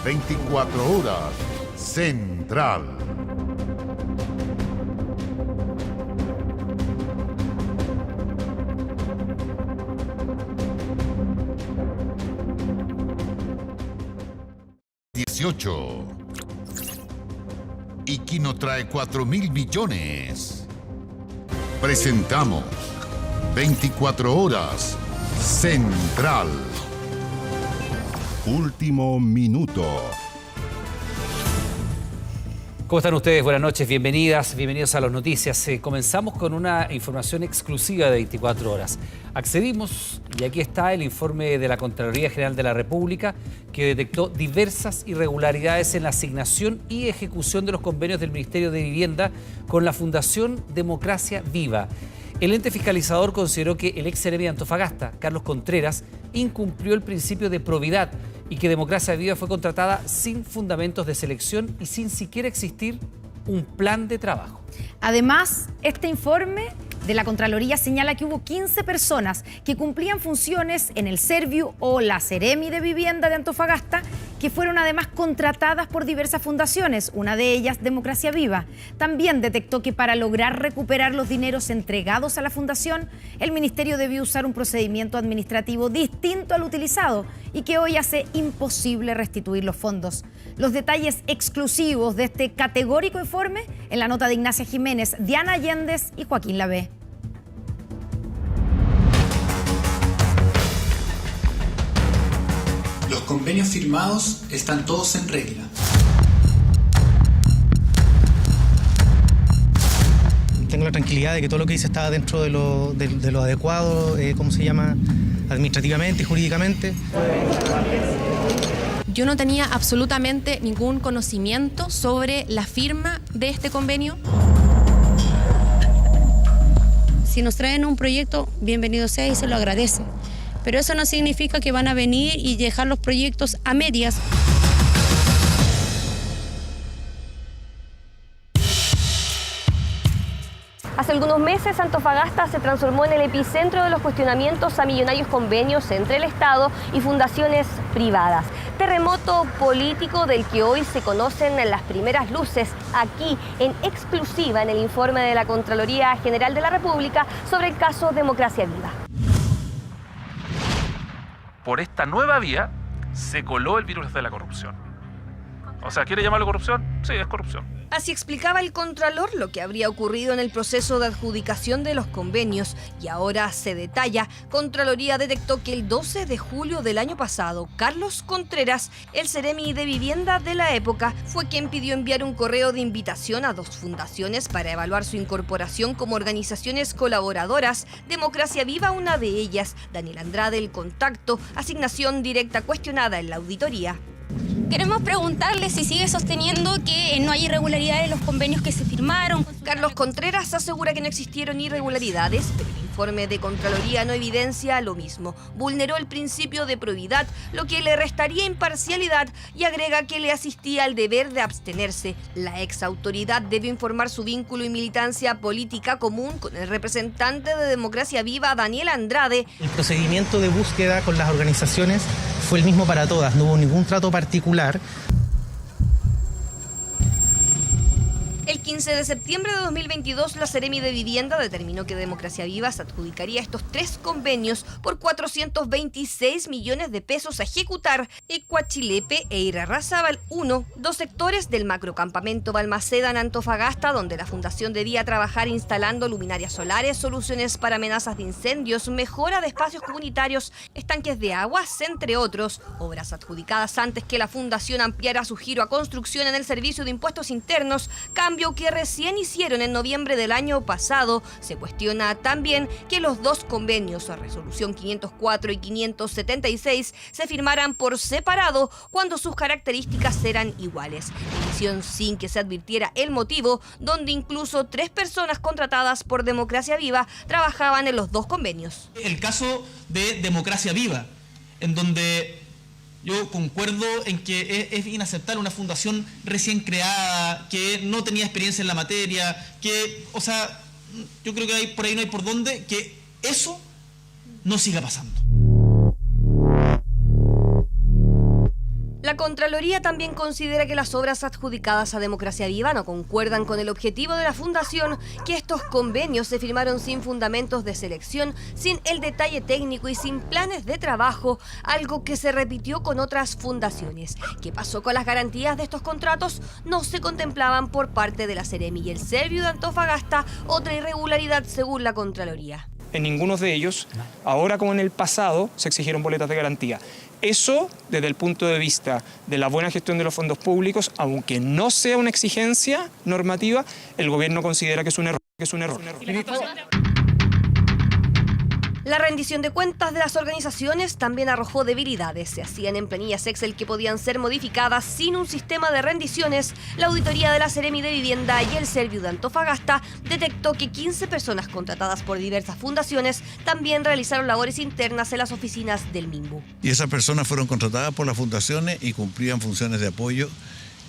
24 horas Central. Y Quino trae 4.000 millones. Presentamos 24 horas Central. Último minuto. ¿Cómo están ustedes? Buenas noches, bienvenidos a las noticias. Comenzamos con una información exclusiva de 24 horas. Accedimos, y aquí está el informe de la Contraloría General de la República, que detectó diversas irregularidades en la asignación y ejecución de los convenios del Ministerio de Vivienda con la Fundación Democracia Viva. El ente fiscalizador consideró que el ex seremi de Antofagasta, Carlos Contreras, incumplió el principio de probidad y que Democracia Viva fue contratada sin fundamentos de selección y sin siquiera existir un plan de trabajo. Además, este informe de la Contraloría señala que hubo 15 personas que cumplían funciones en el Serviu o la Seremi de Vivienda de Antofagasta, que fueron además contratadas por diversas fundaciones, una de ellas Democracia Viva. También detectó que para lograr recuperar los dineros entregados a la fundación, el Ministerio debió usar un procedimiento administrativo distinto al utilizado y que hoy hace imposible restituir los fondos. Los detalles exclusivos de este categórico informe en la nota de Ignacia Jiménez, Diana Allendez y Joaquín Lavé. Los convenios firmados están todos en regla. Tengo la tranquilidad de que todo lo que hice estaba dentro de lo adecuado, administrativamente y jurídicamente. Yo no tenía absolutamente ningún conocimiento sobre la firma de este convenio. Si nos traen un proyecto, bienvenido sea y se lo agradece. Pero eso no significa que van a venir y dejar los proyectos a medias. Hace algunos meses, Antofagasta se transformó en el epicentro de los cuestionamientos a millonarios convenios entre el Estado y fundaciones privadas. Terremoto político del que hoy se conocen las primeras luces, aquí en exclusiva en el informe de la Contraloría General de la República sobre el caso Democracia Viva. Por esta nueva vía se coló el virus de la corrupción. O sea, ¿quiere llamarlo corrupción? Sí, es corrupción. Así explicaba el Contralor lo que habría ocurrido en el proceso de adjudicación de los convenios. Y ahora se detalla, Contraloría detectó que el 12 de julio del año pasado, Carlos Contreras, el seremi de Vivienda de la época, fue quien pidió enviar un correo de invitación a dos fundaciones para evaluar su incorporación como organizaciones colaboradoras. Democracia Viva, una de ellas, Daniel Andrade, el contacto, asignación directa cuestionada en la auditoría. Queremos preguntarle si sigue sosteniendo que no hay irregularidades en los convenios que se firmaron. Carlos Contreras asegura que no existieron irregularidades, pero el informe de Contraloría no evidencia lo mismo. Vulneró el principio de probidad, lo que le restaría imparcialidad, y agrega que le asistía el deber de abstenerse. La ex autoridad debió informar su vínculo y militancia política común con el representante de Democracia Viva, Daniel Andrade. El procedimiento de búsqueda con las organizaciones fue el mismo para todas, no hubo ningún trato particular. El 15 de septiembre de 2022, la Seremi de Vivienda determinó que Democracia Viva se adjudicaría estos tres convenios por 426 millones de pesos a ejecutar en Coachilepe e Irarrázaval 1, dos sectores del macrocampamento Balmaceda en Antofagasta, donde la fundación debía trabajar instalando luminarias solares, soluciones para amenazas de incendios, mejora de espacios comunitarios, estanques de aguas, entre otros. Obras adjudicadas antes que la fundación ampliara su giro a construcción en el Servicio de Impuestos Internos, cambio que recién hicieron en noviembre del año pasado. Se cuestiona también que los dos convenios, la resolución 504 y 576, se firmaran por separado cuando sus características eran iguales. Decisión sin que se advirtiera el motivo, donde incluso 3 personas contratadas por Democracia Viva trabajaban en los dos convenios. El caso de Democracia Viva, en donde yo concuerdo en que es inaceptable una fundación recién creada, que no tenía experiencia en la materia, que, o sea, yo creo que por ahí no hay por dónde, que eso no siga pasando. La Contraloría también considera que las obras adjudicadas a Democracia Viva no concuerdan con el objetivo de la Fundación, que estos convenios se firmaron sin fundamentos de selección, sin el detalle técnico y sin planes de trabajo, algo que se repitió con otras fundaciones. ¿Qué pasó con las garantías de estos contratos? No se contemplaban por parte de la Seremi y el Serviu de Antofagasta, otra irregularidad según la Contraloría. En ninguno de ellos, ahora como en el pasado, se exigieron boletas de garantía. Eso, desde el punto de vista de la buena gestión de los fondos públicos, aunque no sea una exigencia normativa, el gobierno considera que es un error. La rendición de cuentas de las organizaciones también arrojó debilidades. Se hacían en planillas Excel que podían ser modificadas sin un sistema de rendiciones. La auditoría de la Seremi de Vivienda y el Serviu de Antofagasta detectó que 15 personas contratadas por diversas fundaciones también realizaron labores internas en las oficinas del MIMBU. Y esas personas fueron contratadas por las fundaciones y cumplían funciones de apoyo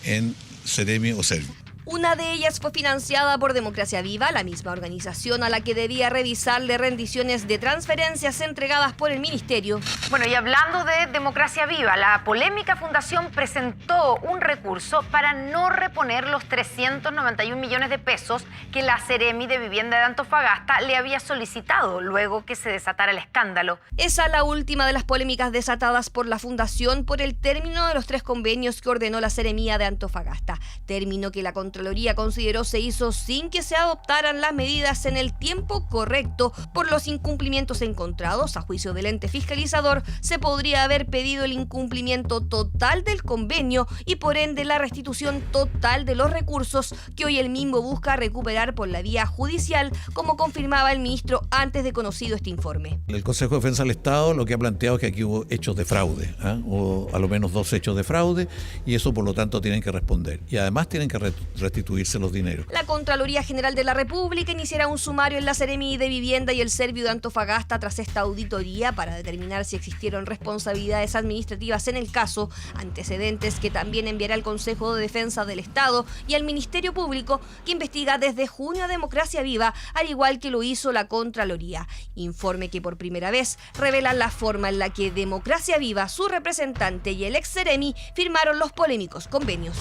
en Seremi o Serviu. Una de ellas fue financiada por Democracia Viva, la misma organización a la que debía revisarle rendiciones de transferencias entregadas por el ministerio. Bueno, y hablando de Democracia Viva, la polémica fundación presentó un recurso para no reponer los 391 millones de pesos que la Seremi de Vivienda de Antofagasta le había solicitado luego que se desatara el escándalo. Esa es la última de las polémicas desatadas por la fundación por el término de los 3 convenios que ordenó la Seremía de Antofagasta. Término que la Contraloría consideró se hizo sin que se adoptaran las medidas en el tiempo correcto por los incumplimientos encontrados. A juicio del ente fiscalizador, se podría haber pedido el incumplimiento total del convenio y por ende la restitución total de los recursos que hoy el MIMBU busca recuperar por la vía judicial, como confirmaba el ministro antes de conocido este informe. El Consejo de Defensa del Estado lo que ha planteado es que aquí hubo hechos de fraude, o a lo menos 2 hechos de fraude, y eso por lo tanto tienen que responder. Y además tienen que restituirse los dineros. La Contraloría General de la República iniciará un sumario en la Seremi de Vivienda y el Serviu de Antofagasta tras esta auditoría para determinar si existieron responsabilidades administrativas en el caso, antecedentes que también enviará al Consejo de Defensa del Estado y al Ministerio Público, que investiga desde junio a Democracia Viva, al igual que lo hizo la Contraloría. Informe que por primera vez revela la forma en la que Democracia Viva, su representante y el ex Seremi firmaron los polémicos convenios.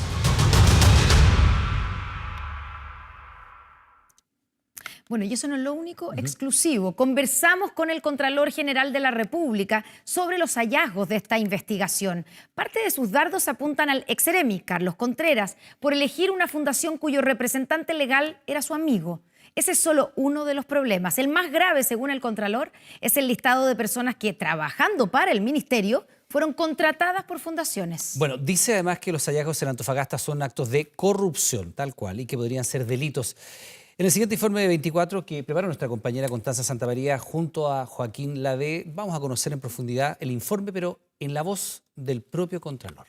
Bueno, y eso no es lo único exclusivo. Conversamos con el Contralor General de la República sobre los hallazgos de esta investigación. Parte de sus dardos apuntan al ex Seremi, Carlos Contreras, por elegir una fundación cuyo representante legal era su amigo. Ese es solo uno de los problemas. El más grave, según el Contralor, es el listado de personas que, trabajando para el ministerio, fueron contratadas por fundaciones. Bueno, dice además que los hallazgos en Antofagasta son actos de corrupción, tal cual, y que podrían ser delitos. En el siguiente informe de 24 que prepara nuestra compañera Constanza Santamaría junto a Joaquín Ladé, vamos a conocer en profundidad el informe, pero en la voz del propio Contralor.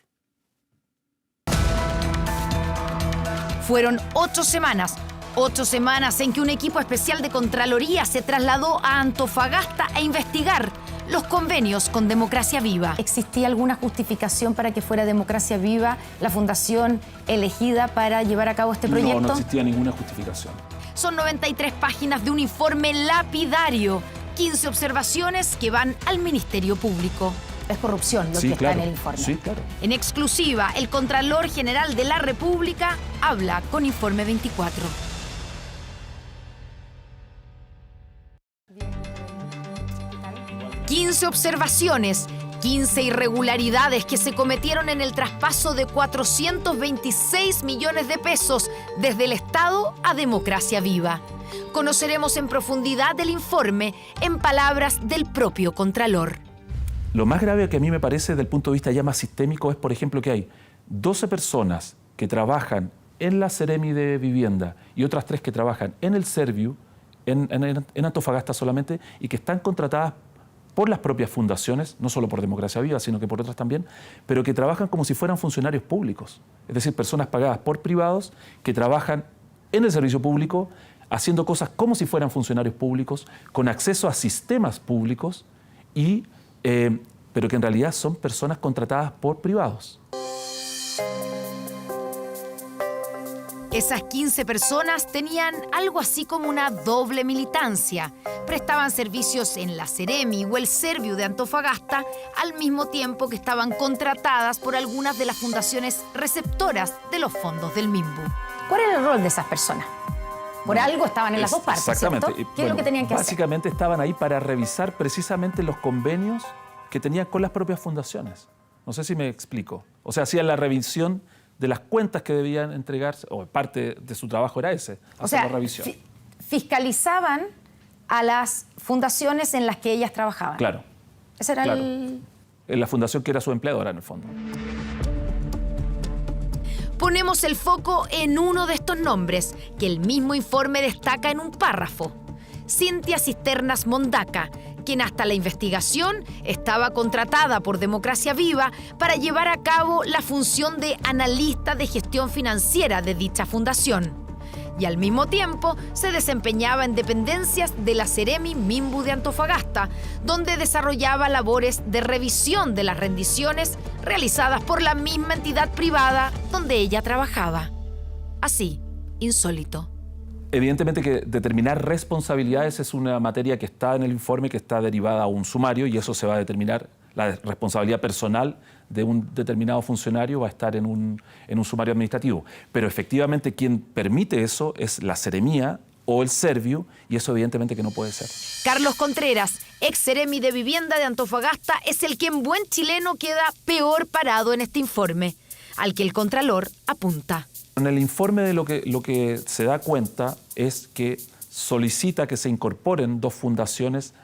Fueron 8 semanas. 8 semanas en que un equipo especial de Contraloría se trasladó a Antofagasta a investigar los convenios con Democracia Viva. ¿Existía alguna justificación para que fuera Democracia Viva la fundación elegida para llevar a cabo este proyecto? No existía ninguna justificación. Son 93 páginas de un informe lapidario, 15 observaciones que van al Ministerio Público. Es corrupción lo que está en el informe. Sí, claro. En exclusiva, el Contralor General de la República habla con Informe 24. ...15 observaciones, 15 irregularidades que se cometieron en el traspaso de 426 millones de pesos desde el Estado a Democracia Viva. Conoceremos en profundidad el informe en palabras del propio Contralor. Lo más grave que a mí me parece desde el punto de vista ya más sistémico es, por ejemplo, que hay 12 personas que trabajan en la Seremi de Vivienda y otras 3 que trabajan en el Serviu, en Antofagasta solamente, y que están contratadas por las propias fundaciones, no solo por Democracia Viva, sino que por otras también, pero que trabajan como si fueran funcionarios públicos. Es decir, personas pagadas por privados que trabajan en el servicio público, haciendo cosas como si fueran funcionarios públicos, con acceso a sistemas públicos, pero que en realidad son personas contratadas por privados. Esas 15 personas tenían algo así como una doble militancia. prestaban servicios en la Ceremi o el Serviu de Antofagasta al mismo tiempo que estaban contratadas por algunas de las fundaciones receptoras de los fondos del MIMBU. ¿Cuál era el rol de esas personas? Por algo estaban en las dos partes, exactamente. ¿cierto? ¿Qué es lo que tenían que hacer? Básicamente estaban ahí para revisar precisamente los convenios que tenían con las propias fundaciones. No sé si me explico. O sea, hacían la revisión de las cuentas que debían entregarse, o parte de su trabajo era ese, hacer la revisión. Fiscalizaban a las fundaciones en las que ellas trabajaban. Claro. Ese era el... La fundación que era su empleadora, en el fondo. Ponemos el foco en uno de estos nombres, que el mismo informe destaca en un párrafo. Cintia Cisternas Mondaca, quien hasta la investigación estaba contratada por Democracia Viva para llevar a cabo la función de analista de gestión financiera de dicha fundación. Y al mismo tiempo se desempeñaba en dependencias de la Ceremi MIMBU de Antofagasta, donde desarrollaba labores de revisión de las rendiciones realizadas por la misma entidad privada donde ella trabajaba. Así, insólito. Evidentemente que determinar responsabilidades es una materia que está en el informe, que está derivada a un sumario, y eso se va a determinar. La responsabilidad personal de un determinado funcionario va a estar en un sumario administrativo. Pero efectivamente quien permite eso es la Ceremía o el Serviu, y eso evidentemente que no puede ser. Carlos Contreras, ex Ceremi de Vivienda de Antofagasta, es el que en buen chileno queda peor parado en este informe, al que el Contralor apunta. En el informe de lo que se da cuenta es que solicita que se incorporen 2 fundaciones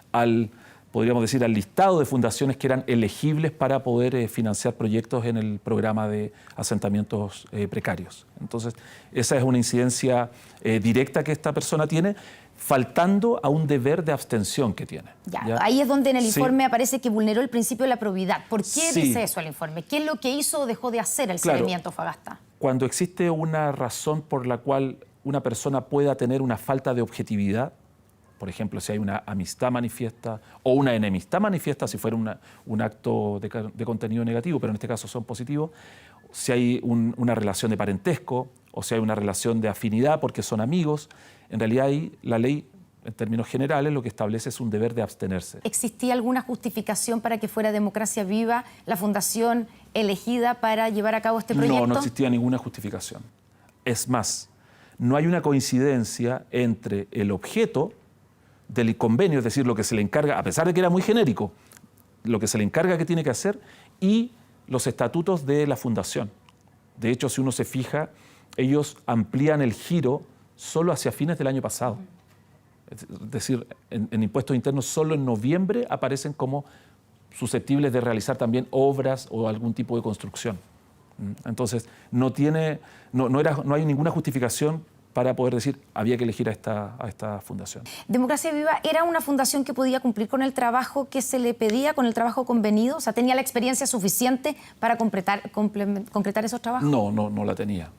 podríamos decir, al listado de fundaciones que eran elegibles para poder financiar proyectos en el programa de asentamientos precarios. Entonces, esa es una incidencia directa que esta persona tiene, faltando a un deber de abstención que tiene. ¿Ya? Ahí es donde en el informe aparece que vulneró el principio de la probidad. ¿Por qué dice eso el informe? ¿Qué es lo que hizo o dejó de hacer el Ceremi Antofagasta? Cuando existe una razón por la cual una persona pueda tener una falta de objetividad, por ejemplo, si hay una amistad manifiesta o una enemistad manifiesta, si fuera un acto de contenido negativo, pero en este caso son positivos, si hay una relación de parentesco o si hay una relación de afinidad porque son amigos, en realidad ahí la ley, en términos generales, lo que establece es un deber de abstenerse. ¿Existía alguna justificación para que fuera Democracia Viva la fundación elegida para llevar a cabo este proyecto? No existía ninguna justificación. Es más, no hay una coincidencia entre el objeto del convenio, es decir, lo que se le encarga, a pesar de que era muy genérico, lo que se le encarga que tiene que hacer, y los estatutos de la fundación. De hecho, si uno se fija, ellos amplían el giro solo hacia fines del año pasado. Es decir, en impuestos internos solo en noviembre aparecen como susceptibles de realizar también obras o algún tipo de construcción. Entonces, no hay ninguna justificación para poder decir había que elegir a esta fundación. ¿Democracia Viva era una fundación que podía cumplir con el trabajo que se le pedía, con el trabajo convenido? O sea, ¿tenía la experiencia suficiente para concretar esos trabajos? No la tenía.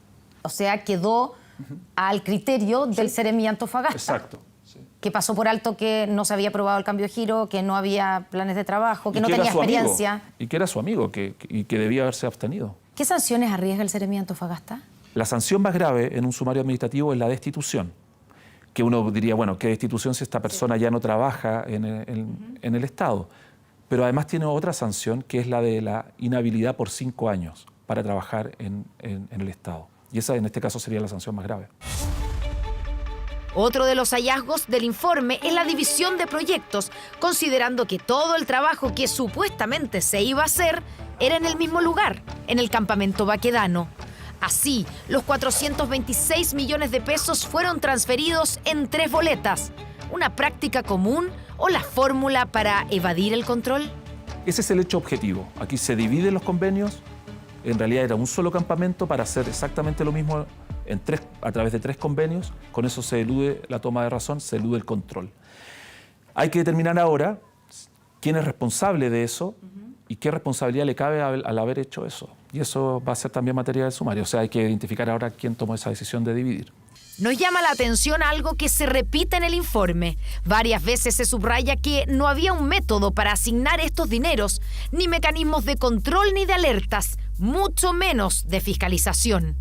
O sea, quedó al criterio del Ceremi Antofagasta. Exacto. Sí. Que pasó por alto que no se había aprobado el cambio de giro, que no había planes de trabajo, que no tenía experiencia. Y que era su amigo, y que debía haberse abstenido. ¿Qué sanciones arriesga el Ceremi Antofagasta? La sanción más grave en un sumario administrativo es la destitución, que uno diría, bueno, ¿qué destitución si esta persona ya no trabaja en el Estado? Pero además tiene otra sanción, que es la de la inhabilidad por 5 años para trabajar en el Estado. Y esa, en este caso, sería la sanción más grave. Otro de los hallazgos del informe es la división de proyectos, considerando que todo el trabajo que supuestamente se iba a hacer era en el mismo lugar, en el campamento Baquedano. Así, los 426 millones de pesos fueron transferidos en 3 boletas. ¿Una práctica común o la fórmula para evadir el control? Ese es el hecho objetivo. Aquí se dividen los convenios. En realidad era un solo campamento para hacer exactamente lo mismo a través de 3 convenios. Con eso se elude la toma de razón, se elude el control. Hay que determinar ahora quién es responsable de eso y qué responsabilidad le cabe al haber hecho eso. Y eso va a ser también materia del sumario. O sea, hay que identificar ahora quién tomó esa decisión de dividir. Nos llama la atención algo que se repite en el informe. Varias veces se subraya que no había un método para asignar estos dineros, ni mecanismos de control ni de alertas, mucho menos de fiscalización.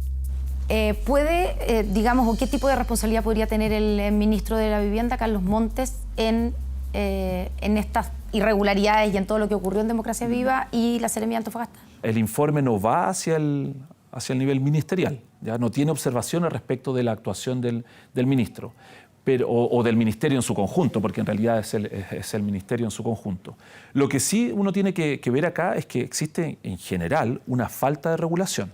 ¿Digamos, o qué tipo de responsabilidad podría tener el ministro de la Vivienda, Carlos Montes, en estas irregularidades y en todo lo que ocurrió en Democracia Viva y la Seremía de Antofagasta? El informe no va hacia el nivel ministerial, ya no tiene observaciones respecto de la actuación del ministro. O del ministerio en su conjunto, porque en realidad es el ministerio en su conjunto. Lo que sí uno tiene que ver acá es que existe en general una falta de regulación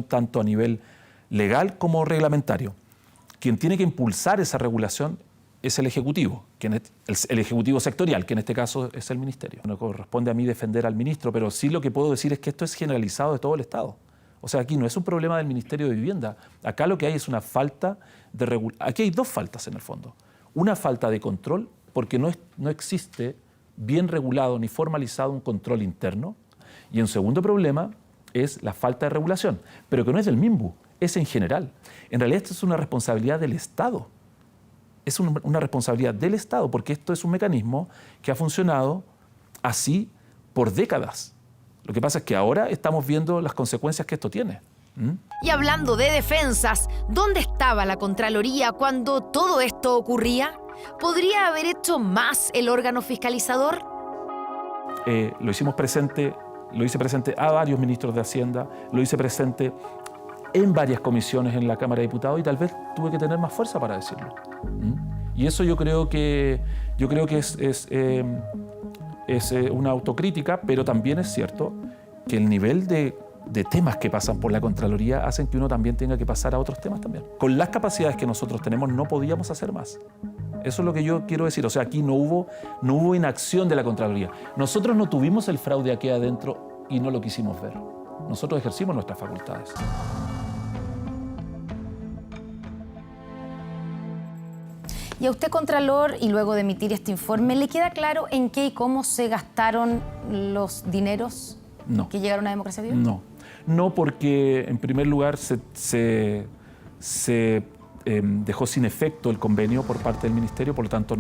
tanto a nivel legal como reglamentario. Quien tiene que impulsar esa regulación es el Ejecutivo, el Ejecutivo sectorial, que en este caso es el ministerio. No corresponde a mí defender al ministro, pero sí lo que puedo decir es que esto es generalizado de todo el Estado. O sea, aquí no es un problema del Ministerio de Vivienda. Acá lo que hay es una falta de regulación. Aquí hay dos faltas en el fondo. Una falta de control, porque no existe bien regulado ni formalizado un control interno. Y un segundo problema es la falta de regulación, pero que no es del MIMBU, es en general. En realidad esto es una responsabilidad del Estado. Es una responsabilidad del Estado, porque esto es un mecanismo que ha funcionado así por décadas. Lo que pasa es que ahora estamos viendo las consecuencias que esto tiene. Y hablando de defensas, ¿dónde estaba la Contraloría cuando todo esto ocurría? ¿Podría haber hecho más el órgano fiscalizador? Lo hice presente a varios ministros de Hacienda, lo hice presente en varias comisiones en la Cámara de Diputados y tal vez tuve que tener más fuerza para decirlo. Y eso yo creo que es una autocrítica, pero también es cierto que el nivel de temas que pasan por la Contraloría hacen que uno también tenga que pasar a otros temas también. Con las capacidades que nosotros tenemos no podíamos hacer más. Eso es lo que yo quiero decir. O sea, aquí no hubo inacción de la Contraloría. Nosotros no tuvimos el fraude aquí adentro y no lo quisimos ver. Nosotros ejercimos nuestras facultades. Y a usted, Contralor, y luego de emitir este informe, ¿le queda claro en qué y cómo se gastaron los dineros que llegaron a Democracia Viva? No, porque en primer lugar se dejó sin efecto el convenio por parte del Ministerio, por lo tanto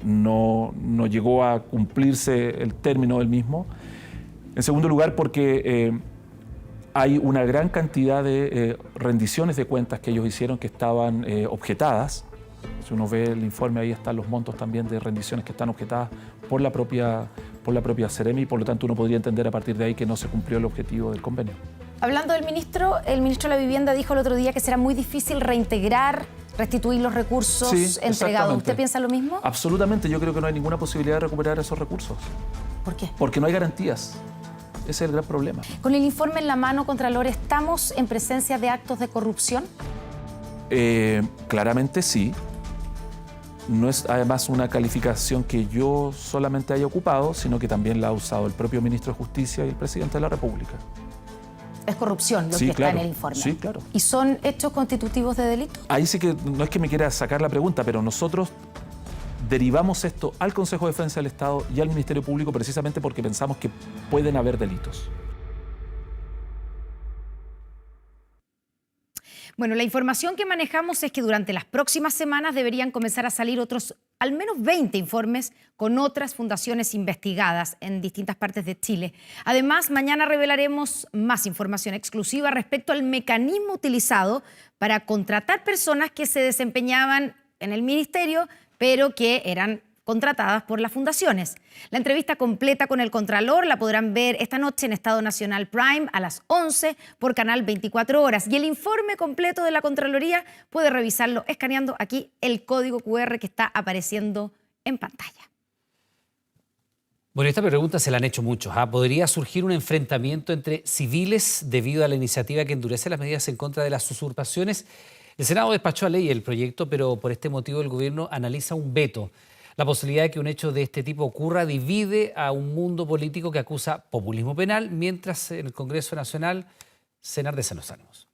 no llegó a cumplirse el término del mismo. En segundo lugar, porque hay una gran cantidad de rendiciones de cuentas que ellos hicieron que estaban objetadas. Si uno ve el informe, ahí están los montos también de rendiciones que están objetadas por la propia Seremi, y por lo tanto uno podría entender a partir de ahí que no se cumplió el objetivo del convenio. Hablando del ministro, el ministro de la Vivienda dijo el otro día que será muy difícil reintegrar, restituir los recursos entregados. ¿Usted piensa lo mismo? Absolutamente, yo creo que no hay ninguna posibilidad de recuperar esos recursos. ¿Por qué? Porque no hay garantías. Ese es el gran problema. Con el informe en la mano, Contralor, ¿estamos en presencia de actos de corrupción? Claramente sí. No es además una calificación que yo solamente haya ocupado, sino que también la ha usado el propio ministro de Justicia y el presidente de la República. Es corrupción lo que está en el informe. Sí, claro. ¿Y son hechos constitutivos de delito? Ahí sí que no es que me quiera sacar la pregunta, pero nosotros derivamos esto al Consejo de Defensa del Estado y al Ministerio Público precisamente porque pensamos que pueden haber delitos. Bueno, la información que manejamos es que durante las próximas semanas deberían comenzar a salir otros al menos 20 informes con otras fundaciones investigadas en distintas partes de Chile. Además, mañana revelaremos más información exclusiva respecto al mecanismo utilizado para contratar personas que se desempeñaban en el ministerio, pero que eran contratadas por las fundaciones. La entrevista completa con el Contralor la podrán ver esta noche en Estado Nacional Prime a las 11 por Canal 24 Horas. Y el informe completo de la Contraloría puede revisarlo escaneando aquí el código QR que está apareciendo en pantalla. Bueno, esta pregunta se la han hecho muchos. ¿Podría surgir un enfrentamiento entre civiles debido a la iniciativa que endurece las medidas en contra de las usurpaciones? El Senado despachó a ley el proyecto, pero por este motivo el gobierno analiza un veto. La posibilidad de que un hecho de este tipo ocurra divide a un mundo político que acusa populismo penal, mientras en el Congreso Nacional se enardecen los ánimos.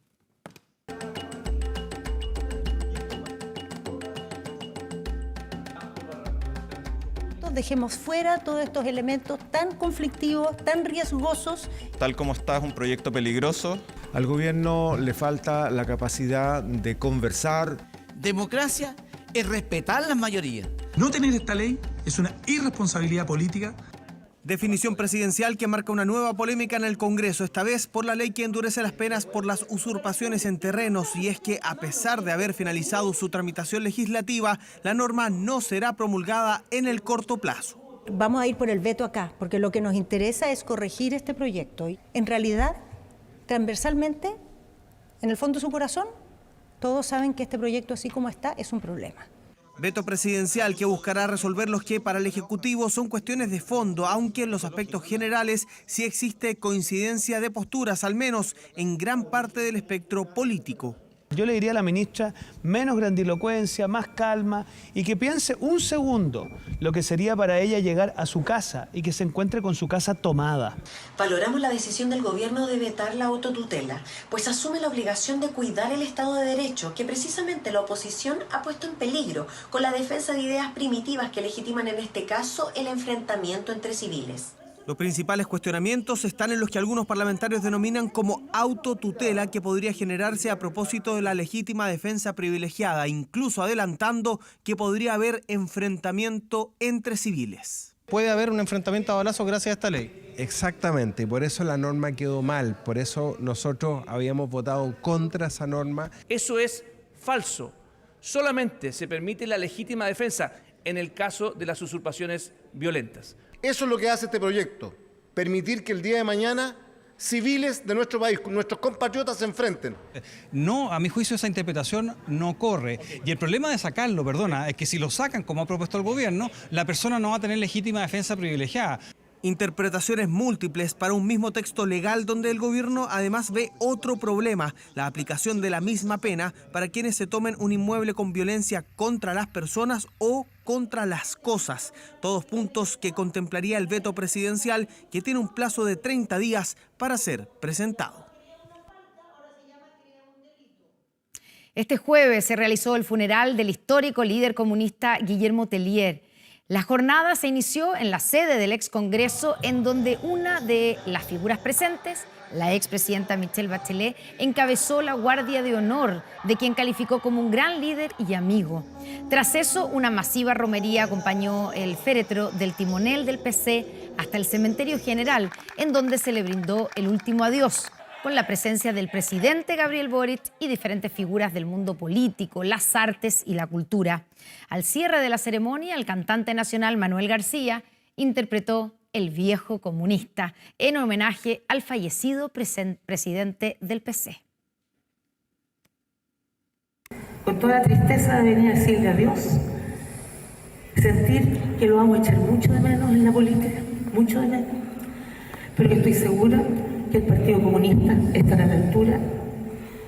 Dejemos fuera todos estos elementos tan conflictivos, tan riesgosos. Tal como está, es un proyecto peligroso. Al gobierno le falta la capacidad de conversar. Democracia es respetar las mayorías. No tener esta ley es una irresponsabilidad política. Definición presidencial que marca una nueva polémica en el Congreso, esta vez por la ley que endurece las penas por las usurpaciones en terrenos. Y es que, a pesar de haber finalizado su tramitación legislativa, la norma no será promulgada en el corto plazo. Vamos a ir por el veto acá, porque lo que nos interesa es corregir este proyecto. Y en realidad, transversalmente, en el fondo de su corazón, todos saben que este proyecto así como está es un problema. Veto presidencial que buscará resolver los que para el Ejecutivo son cuestiones de fondo, aunque en los aspectos generales sí existe coincidencia de posturas, al menos en gran parte del espectro político. Yo le diría a la ministra menos grandilocuencia, más calma y que piense un segundo lo que sería para ella llegar a su casa y que se encuentre con su casa tomada. Valoramos la decisión del gobierno de vetar la autotutela, pues asume la obligación de cuidar el Estado de Derecho, que precisamente la oposición ha puesto en peligro con la defensa de ideas primitivas que legitiman en este caso el enfrentamiento entre civiles. Los principales cuestionamientos están en los que algunos parlamentarios denominan como autotutela, que podría generarse a propósito de la legítima defensa privilegiada, incluso adelantando que podría haber enfrentamiento entre civiles. Puede haber un enfrentamiento a balazos gracias a esta ley. Exactamente, y por eso la norma quedó mal, por eso nosotros habíamos votado contra esa norma. Eso es falso. Solamente se permite la legítima defensa en el caso de las usurpaciones violentas. Eso es lo que hace este proyecto, permitir que el día de mañana civiles de nuestro país, nuestros compatriotas se enfrenten. No, a mi juicio esa interpretación no corre. Y el problema de sacarlo, es que si lo sacan como ha propuesto el gobierno, la persona no va a tener legítima defensa privilegiada. Interpretaciones múltiples para un mismo texto legal donde el gobierno además ve otro problema, la aplicación de la misma pena para quienes se tomen un inmueble con violencia contra las personas o contra las cosas. Todos puntos que contemplaría el veto presidencial, que tiene un plazo de 30 días para ser presentado. Este jueves se realizó el funeral del histórico líder comunista Guillermo Tellier. La jornada se inició en la sede del ex Congreso, en donde una de las figuras presentes, la expresidenta Michelle Bachelet, encabezó la guardia de honor de quien calificó como un gran líder y amigo. Tras eso, una masiva romería acompañó el féretro del timonel del PC hasta el cementerio general, en donde se le brindó el último adiós, con la presencia del presidente Gabriel Boric y diferentes figuras del mundo político, las artes y la cultura. Al cierre de la ceremonia, el cantante nacional Manuel García interpretó El Viejo Comunista en homenaje al fallecido presidente del PC. Con toda la tristeza de venir a decirle adiós, sentir que lo vamos a echar mucho de menos en la política, mucho de menos, pero que estoy segura que el Partido Comunista estará a la altura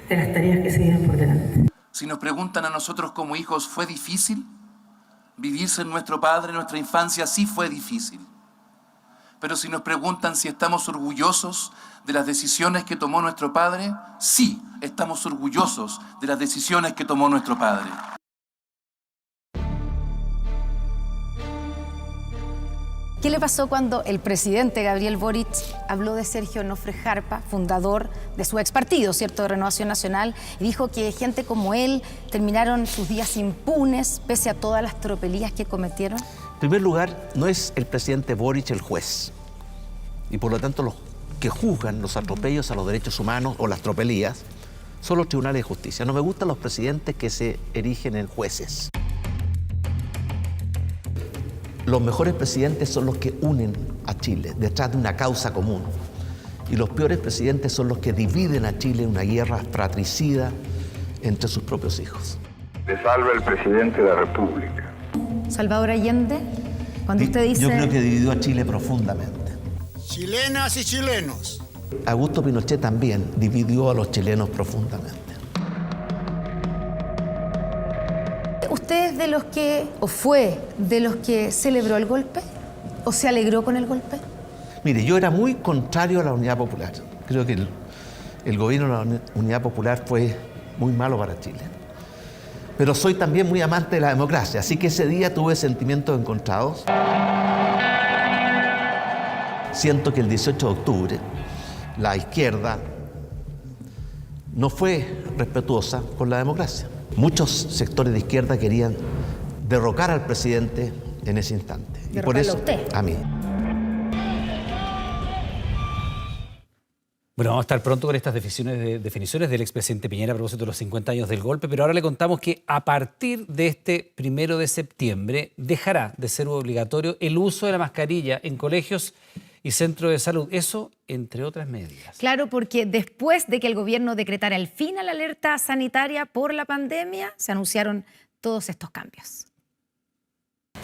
de las tareas que se vienen por delante. Si nos preguntan a nosotros como hijos, ¿fue difícil? Vivir sin nuestro padre en nuestra infancia sí fue difícil. Pero si nos preguntan si estamos orgullosos de las decisiones que tomó nuestro padre, sí, estamos orgullosos de las decisiones que tomó nuestro padre. ¿Qué le pasó cuando el presidente Gabriel Boric habló de Sergio Onofre Jarpa, fundador de su ex partido, ¿cierto?, de Renovación Nacional, y dijo que gente como él terminaron sus días impunes pese a todas las tropelías que cometieron? En primer lugar, no es el presidente Boric el juez. Y por lo tanto, los que juzgan los atropellos a los derechos humanos o las tropelías son los tribunales de justicia. No me gustan los presidentes que se erigen en jueces. Los mejores presidentes son los que unen a Chile detrás de una causa común. Y los peores presidentes son los que dividen a Chile en una guerra fratricida entre sus propios hijos. Le salva el presidente de la República. Salvador Allende, cuando usted dice... Yo creo que dividió a Chile profundamente. Chilenas y chilenos. Augusto Pinochet también dividió a los chilenos profundamente. ¿Usted es de los que, o fue de los que celebró el golpe? ¿O se alegró con el golpe? Mire, yo era muy contrario a la Unidad Popular. Creo que el gobierno de la Unidad Popular fue muy malo para Chile. Pero soy también muy amante de la democracia, así que ese día tuve sentimientos encontrados. Siento que el 18 de octubre la izquierda no fue respetuosa con la democracia. Muchos sectores de izquierda querían derrocar al presidente en ese instante. Y por eso, usted. A mí. Bueno, vamos a estar pronto con estas definiciones del expresidente Piñera a propósito de los 50 años del golpe, pero ahora le contamos que a partir de este 1 de septiembre dejará de ser obligatorio el uso de la mascarilla en colegios y centros de salud. Eso, entre otras medidas. Claro, porque después de que el gobierno decretara el fin a la alerta sanitaria por la pandemia, se anunciaron todos estos cambios.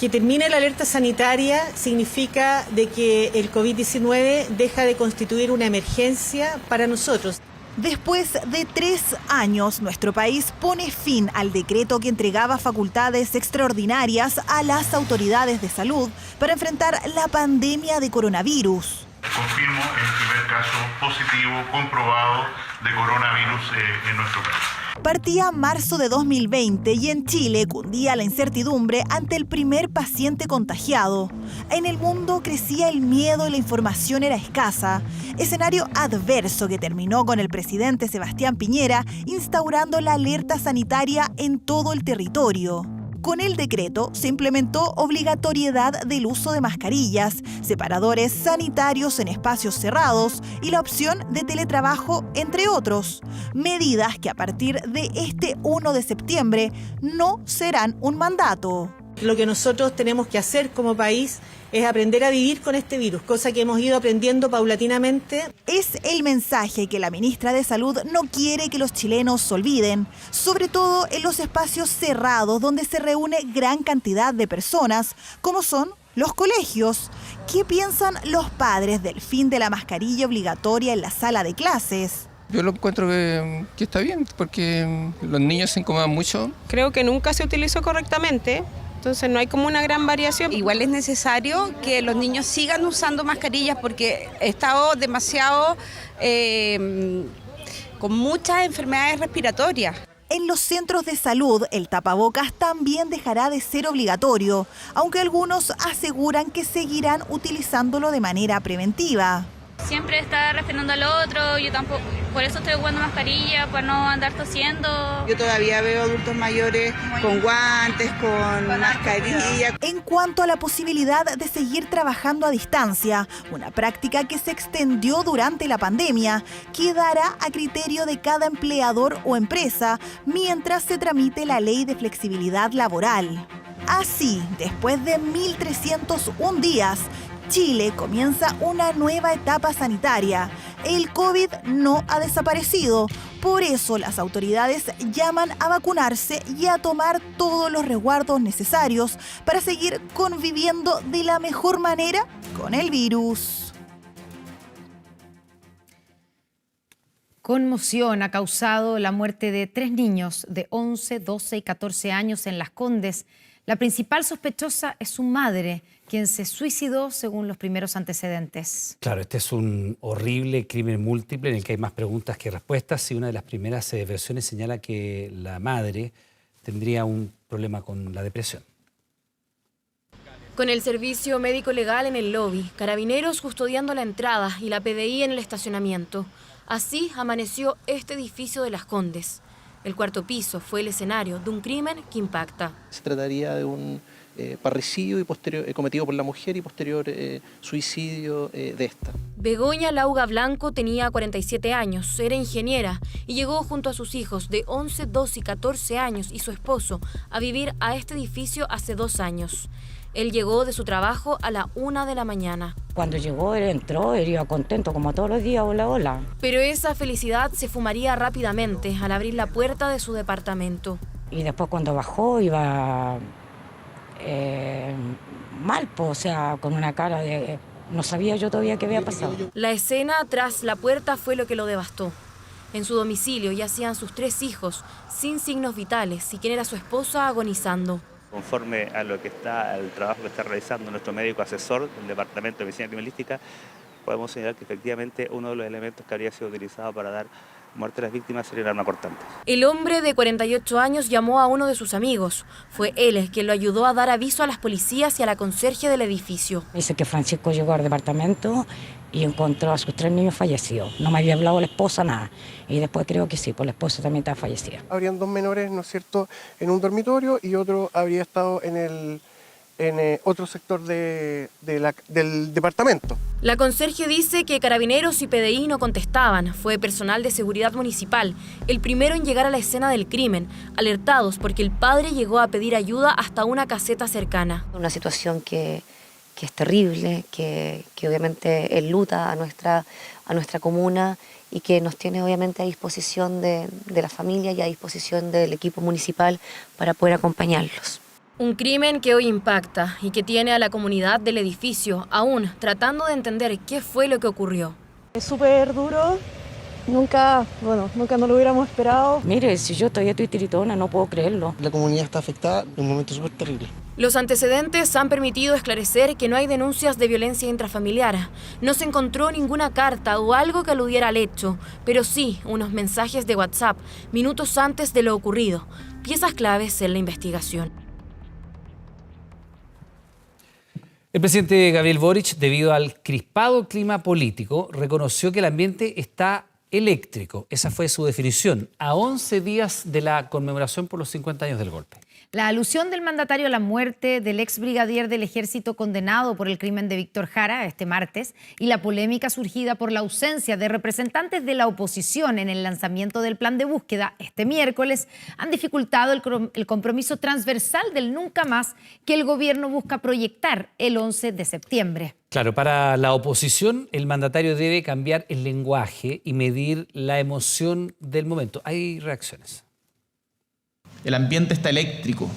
Que termine la alerta sanitaria significa de que el COVID-19 deja de constituir una emergencia para nosotros. Después de 3 años, nuestro país pone fin al decreto que entregaba facultades extraordinarias a las autoridades de salud para enfrentar la pandemia de coronavirus. Confirmo el primer caso positivo comprobado de coronavirus en nuestro país. Partía marzo de 2020 y en Chile cundía la incertidumbre ante el primer paciente contagiado. En el mundo crecía el miedo y la información era escasa. Escenario adverso que terminó con el presidente Sebastián Piñera instaurando la alerta sanitaria en todo el territorio. Con el decreto se implementó obligatoriedad del uso de mascarillas, separadores sanitarios en espacios cerrados y la opción de teletrabajo, entre otros. Medidas que a partir de este 1 de septiembre no serán un mandato. Lo que nosotros tenemos que hacer como país es aprender a vivir con este virus, cosa que hemos ido aprendiendo paulatinamente. Es el mensaje que la ministra de Salud no quiere que los chilenos olviden, sobre todo en los espacios cerrados donde se reúne gran cantidad de personas, como son los colegios. ¿Qué piensan los padres del fin de la mascarilla obligatoria en la sala de clases? Yo lo encuentro que está bien, porque los niños se incomodan mucho. Creo que nunca se utilizó correctamente. Entonces no hay como una gran variación. Igual es necesario que los niños sigan usando mascarillas porque he estado demasiado con muchas enfermedades respiratorias. En los centros de salud, el tapabocas también dejará de ser obligatorio, aunque algunos aseguran que seguirán utilizándolo de manera preventiva. Siempre está refiriendo al otro, yo tampoco, por eso estoy usando mascarilla, para no andar tosiendo. Yo todavía veo adultos mayores con guantes, con mascarilla. En cuanto a la posibilidad de seguir trabajando a distancia, una práctica que se extendió durante la pandemia, quedará a criterio de cada empleador o empresa mientras se tramite la ley de flexibilidad laboral. Así, después de 1.301 días, Chile comienza una nueva etapa sanitaria. El COVID no ha desaparecido, por eso las autoridades llaman a vacunarse y a tomar todos los resguardos necesarios para seguir conviviendo de la mejor manera con el virus. Conmoción ha causado la muerte de 3 niños de 11, 12 y 14 años en Las Condes. La principal sospechosa es su madre, quien se suicidó según los primeros antecedentes. Claro, este es un horrible crimen múltiple en el que hay más preguntas que respuestas y una de las primeras versiones señala que la madre tendría un problema con la depresión. Con el servicio médico legal en el lobby, carabineros custodiando la entrada y la PDI en el estacionamiento. Así amaneció este edificio de Las Condes. El 4º piso fue el escenario de un crimen que impacta. Se trataría de un parricidio y posterior, cometido por la mujer y posterior suicidio de esta. Begoña Lauga Blanco tenía 47 años, era ingeniera y llegó junto a sus hijos de 11, 12 y 14 años y su esposo a vivir a este edificio hace 2 años. Él llegó de su trabajo a la 1 de la mañana. Cuando llegó, él entró, él iba contento como todos los días, hola, hola. Pero esa felicidad se fumaría rápidamente al abrir la puerta de su departamento. Y después cuando bajó iba mal, o sea, con una cara de... No sabía yo todavía qué había pasado. La escena tras la puerta fue lo que lo devastó. En su domicilio yacían sus 3 hijos, sin signos vitales, y quien era su esposa agonizando. Conforme a lo que está, al trabajo que está realizando nuestro médico asesor del Departamento de Medicina Criminalística, podemos señalar que efectivamente uno de los elementos que habría sido utilizado para dar muerte a las víctimas sería un arma cortante. El hombre de 48 años llamó a uno de sus amigos. Fue él quien lo ayudó a dar aviso a las policías y a la conserje del edificio. Dice que Francisco llegó al departamento y encontró a sus 3 niños fallecidos. No me había hablado la esposa, nada. Y después creo que sí, pues la esposa también estaba fallecida. Habrían 2 menores, ¿no es cierto?, en un dormitorio y otro habría estado en en otro sector del departamento. La conserje dice que Carabineros y PDI no contestaban. Fue personal de seguridad municipal, el primero en llegar a la escena del crimen, alertados porque el padre llegó a pedir ayuda hasta una caseta cercana. Una situación que es terrible, que obviamente enluta a nuestra comuna y que nos tiene obviamente a disposición de la familia y a disposición del equipo municipal para poder acompañarlos. Un crimen que hoy impacta y que tiene a la comunidad del edificio aún tratando de entender qué fue lo que ocurrió. Es súper duro, nunca no lo hubiéramos esperado. Mire, si yo todavía estoy tiritona, no puedo creerlo. La comunidad está afectada en un momento súper terrible. Los antecedentes han permitido esclarecer que no hay denuncias de violencia intrafamiliar. No se encontró ninguna carta o algo que aludiera al hecho, pero sí unos mensajes de WhatsApp minutos antes de lo ocurrido, piezas claves en la investigación. El presidente Gabriel Boric, debido al crispado clima político, reconoció que el ambiente está eléctrico. Esa fue su definición, a 11 días de la conmemoración por los 50 años del golpe. La alusión del mandatario a la muerte del ex brigadier del Ejército condenado por el crimen de Víctor Jara este martes y la polémica surgida por la ausencia de representantes de la oposición en el lanzamiento del plan de búsqueda este miércoles han dificultado el compromiso transversal del nunca más que el gobierno busca proyectar el 11 de septiembre. Claro, para la oposición el mandatario debe cambiar el lenguaje y medir la emoción del momento. Hay reacciones. El ambiente está eléctrico,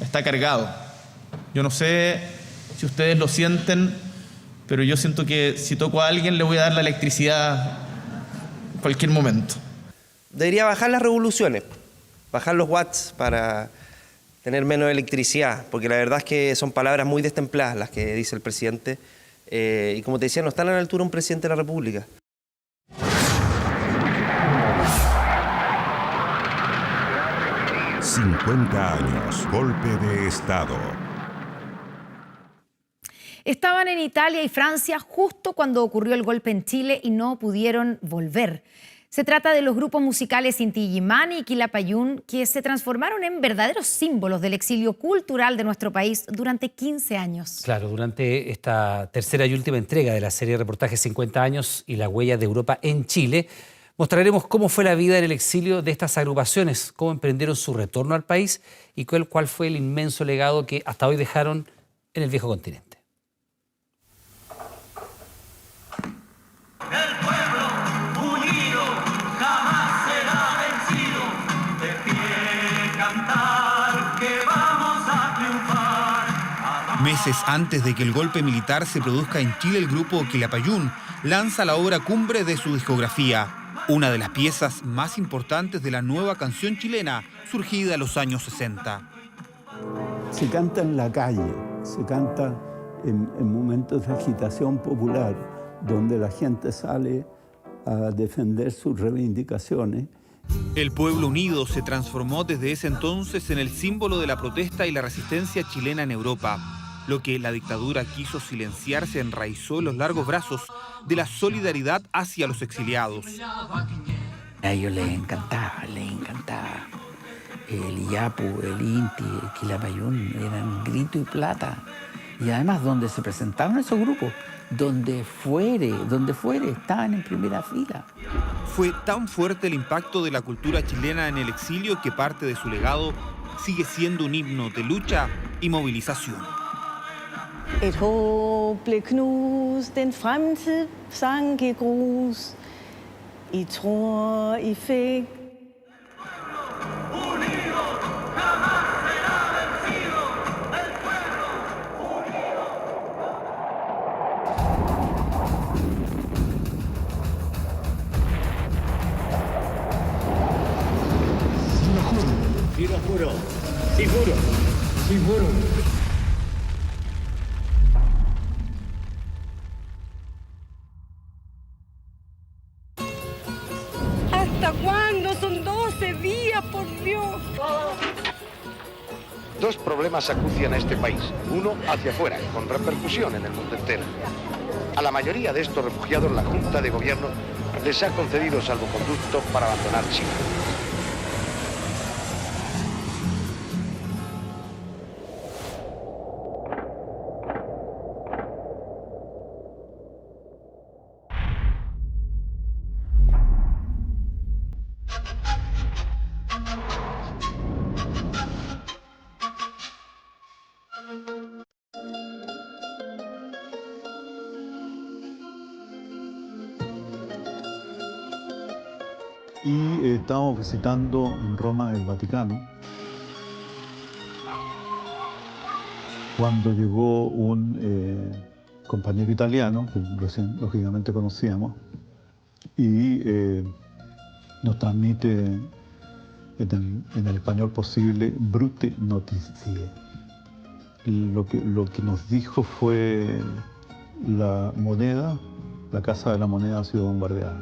está cargado. Yo no sé si ustedes lo sienten, pero yo siento que si toco a alguien le voy a dar la electricidad en cualquier momento. Debería bajar las revoluciones, bajar los watts para tener menos electricidad, porque la verdad es que son palabras muy destempladas las que dice el presidente, y como te decía, no están a la altura de un presidente de la República. ...50 años, golpe de Estado. Estaban en Italia y Francia justo cuando ocurrió el golpe en Chile y no pudieron volver. Se trata de los grupos musicales Inti Illimani y Quilapayún, que se transformaron en verdaderos símbolos del exilio cultural de nuestro país durante 15 años. Claro, durante esta tercera y última entrega de la serie de reportajes 50 años y la huella de Europa en Chile, mostraremos cómo fue la vida en el exilio de estas agrupaciones, cómo emprendieron su retorno al país y cuál fue el inmenso legado que hasta hoy dejaron en el viejo continente. El pueblo unido jamás será vencido. De pie cantar que vamos a triunfar. Meses antes de que el golpe militar se produzca en Chile, el grupo Quilapayún lanza la obra cumbre de su discografía. Una de las piezas más importantes de la nueva canción chilena, surgida en los años 60. Se canta en la calle, se canta en momentos de agitación popular, donde la gente sale a defender sus reivindicaciones. El pueblo unido se transformó desde ese entonces en el símbolo de la protesta y la resistencia chilena en Europa. Lo que la dictadura quiso silenciar se enraizó en los largos brazos de la solidaridad hacia los exiliados. A ellos les encantaba. El Iyapu, el Inti, el Quilapayún, eran grito y plata. Y además donde se presentaron esos grupos, donde fuere, estaban en primera fila. Fue tan fuerte el impacto de la cultura chilena en el exilio que parte de su legado sigue siendo un himno de lucha y movilización. Et håb blev knust, den fremtid sang i grus. I tror, I fik. Sí lo juro, sí juro, sí juro. ¿Hasta cuándo? Son 12 días, por Dios. Dos problemas acucian a este país, uno hacia afuera, con repercusión en el mundo entero. A la mayoría de estos refugiados la Junta de Gobierno les ha concedido salvoconducto para abandonar Chile. y estábamos visitando en Roma el Vaticano cuando llegó un compañero italiano, que recién lógicamente conocíamos, y nos transmite en el español posible brute notizie. Lo que nos dijo fue: la moneda, la Casa de la Moneda ha sido bombardeada.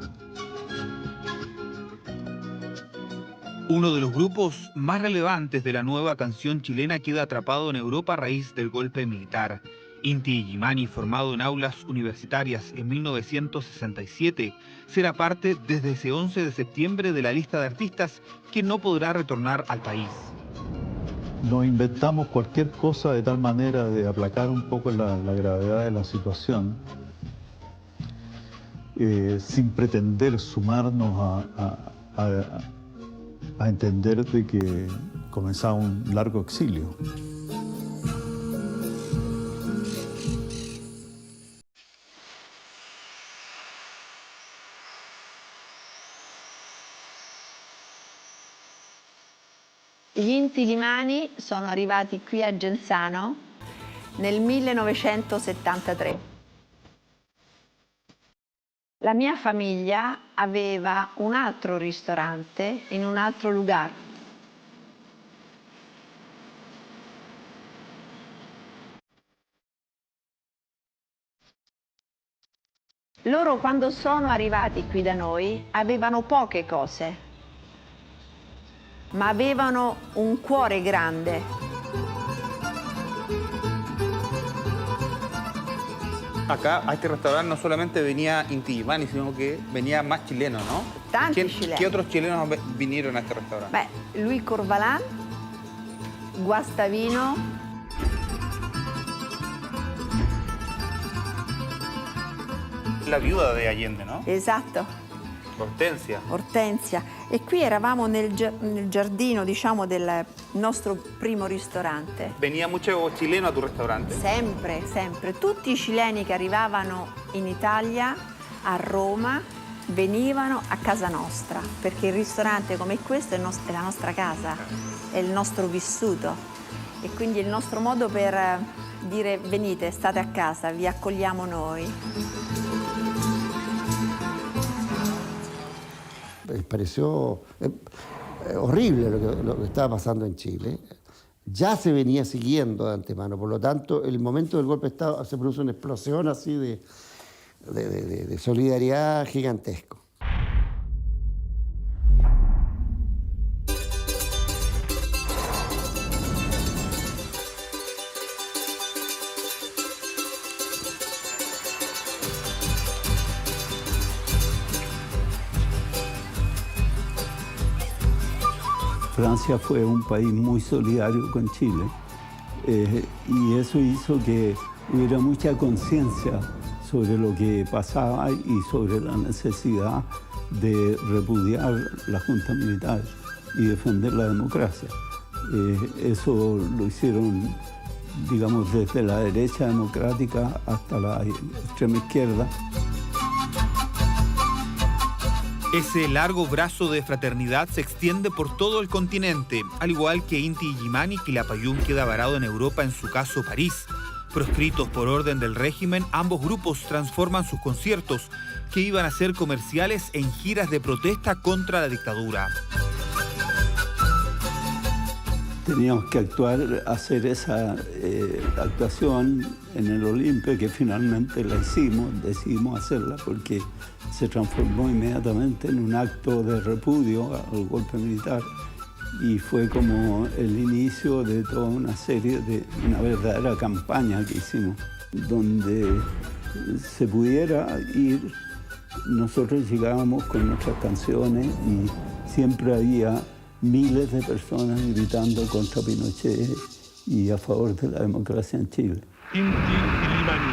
Uno de los grupos más relevantes de la nueva canción chilena queda atrapado en Europa a raíz del golpe militar. Inti Illimani, formado en aulas universitarias en 1967, será parte desde ese 11 de septiembre de la lista de artistas que no podrá retornar al país. Nos inventamos cualquier cosa de tal manera de aplacar un poco la gravedad de la situación, sin pretender sumarnos a entender de que comenzaba un largo exilio. Gli Inti Illimani sono arrivati qui a Genzano nel 1973. La mia famiglia aveva un altro ristorante in un altro lugar. Loro, quando sono arrivati qui da noi, avevano poche cose, ma avevano un cuore grande. Acá a este restaurante no solamente venía Inti Illimani, sino que venía más chilenos, ¿no? Tanti chileni. ¿Qué otros chilenos vinieron a este restaurante? Beh, Luis Corvalán, Guastavino, La viuda de Allende, ¿no? esatto, Hortensia. Ortensia. E qui eravamo nel giardino, diciamo, del nostro primo ristorante. ¿Venía mucho chileno a tu restaurante? Sempre, sempre. Tutti i cileni che arrivavano in Italia, a Roma, venivano a casa nostra, perché il ristorante come questo è la nostra casa, è il nostro vissuto. E quindi è il nostro modo per dire: venite, state a casa, vi accogliamo noi. Pareció horrible lo que estaba pasando en Chile. Ya se venía siguiendo de antemano, por lo tanto, el momento del golpe de Estado se produce una explosión así de solidaridad gigantesco. Francia fue un país muy solidario con Chile y eso hizo que hubiera mucha conciencia sobre lo que pasaba y sobre la necesidad de repudiar la junta militar y defender la democracia. Eso lo hicieron, digamos, desde la derecha democrática hasta la extrema izquierda. Ese largo brazo de fraternidad se extiende por todo el continente, al igual que Inti Illimani, Quilapayún queda varado en Europa, en su caso París. Proscritos por orden del régimen, ambos grupos transforman sus conciertos, que iban a ser comerciales, en giras de protesta contra la dictadura. Teníamos que hacer esa actuación en el Olimpia, que finalmente la decidimos hacerla porque se transformó inmediatamente en un acto de repudio al golpe militar y fue como el inicio de toda una serie de una verdadera campaña que hicimos, donde se pudiera ir. Nosotros llegábamos con nuestras canciones y siempre había miles de personas gritando contra Pinochet y a favor de la democracia en Chile. Inti Illimani.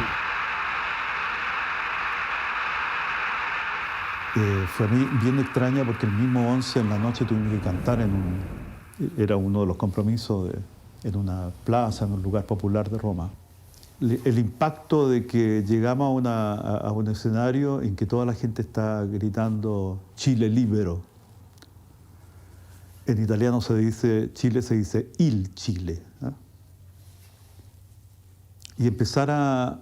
Fue a mí bien extraña porque el mismo 11 en la noche tuvimos que cantar era uno de los compromisos en una plaza, en un lugar popular de Roma. El impacto de que llegamos a un escenario en que toda la gente está gritando Chile libero, En italiano se dice Chile, se dice il Chile. ¿Eh? Y empezar a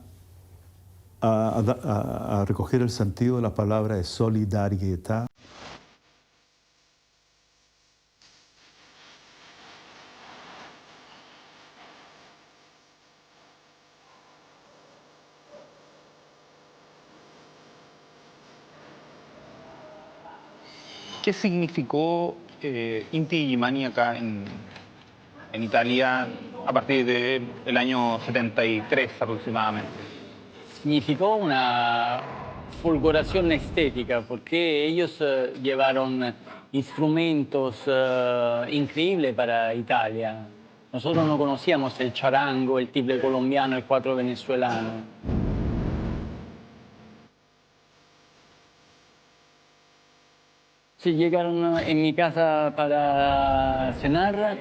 recoger el sentido de la palabra de solidaridad. ¿Qué significó Inti Illimani acá en Italia a partir del año 73 aproximadamente? Significó una fulguración estética porque ellos llevaron instrumentos increíbles para Italia. Nosotros no conocíamos el charango, el tiple colombiano, el cuatro venezolano. Sí, llegaron en mi casa para cenar,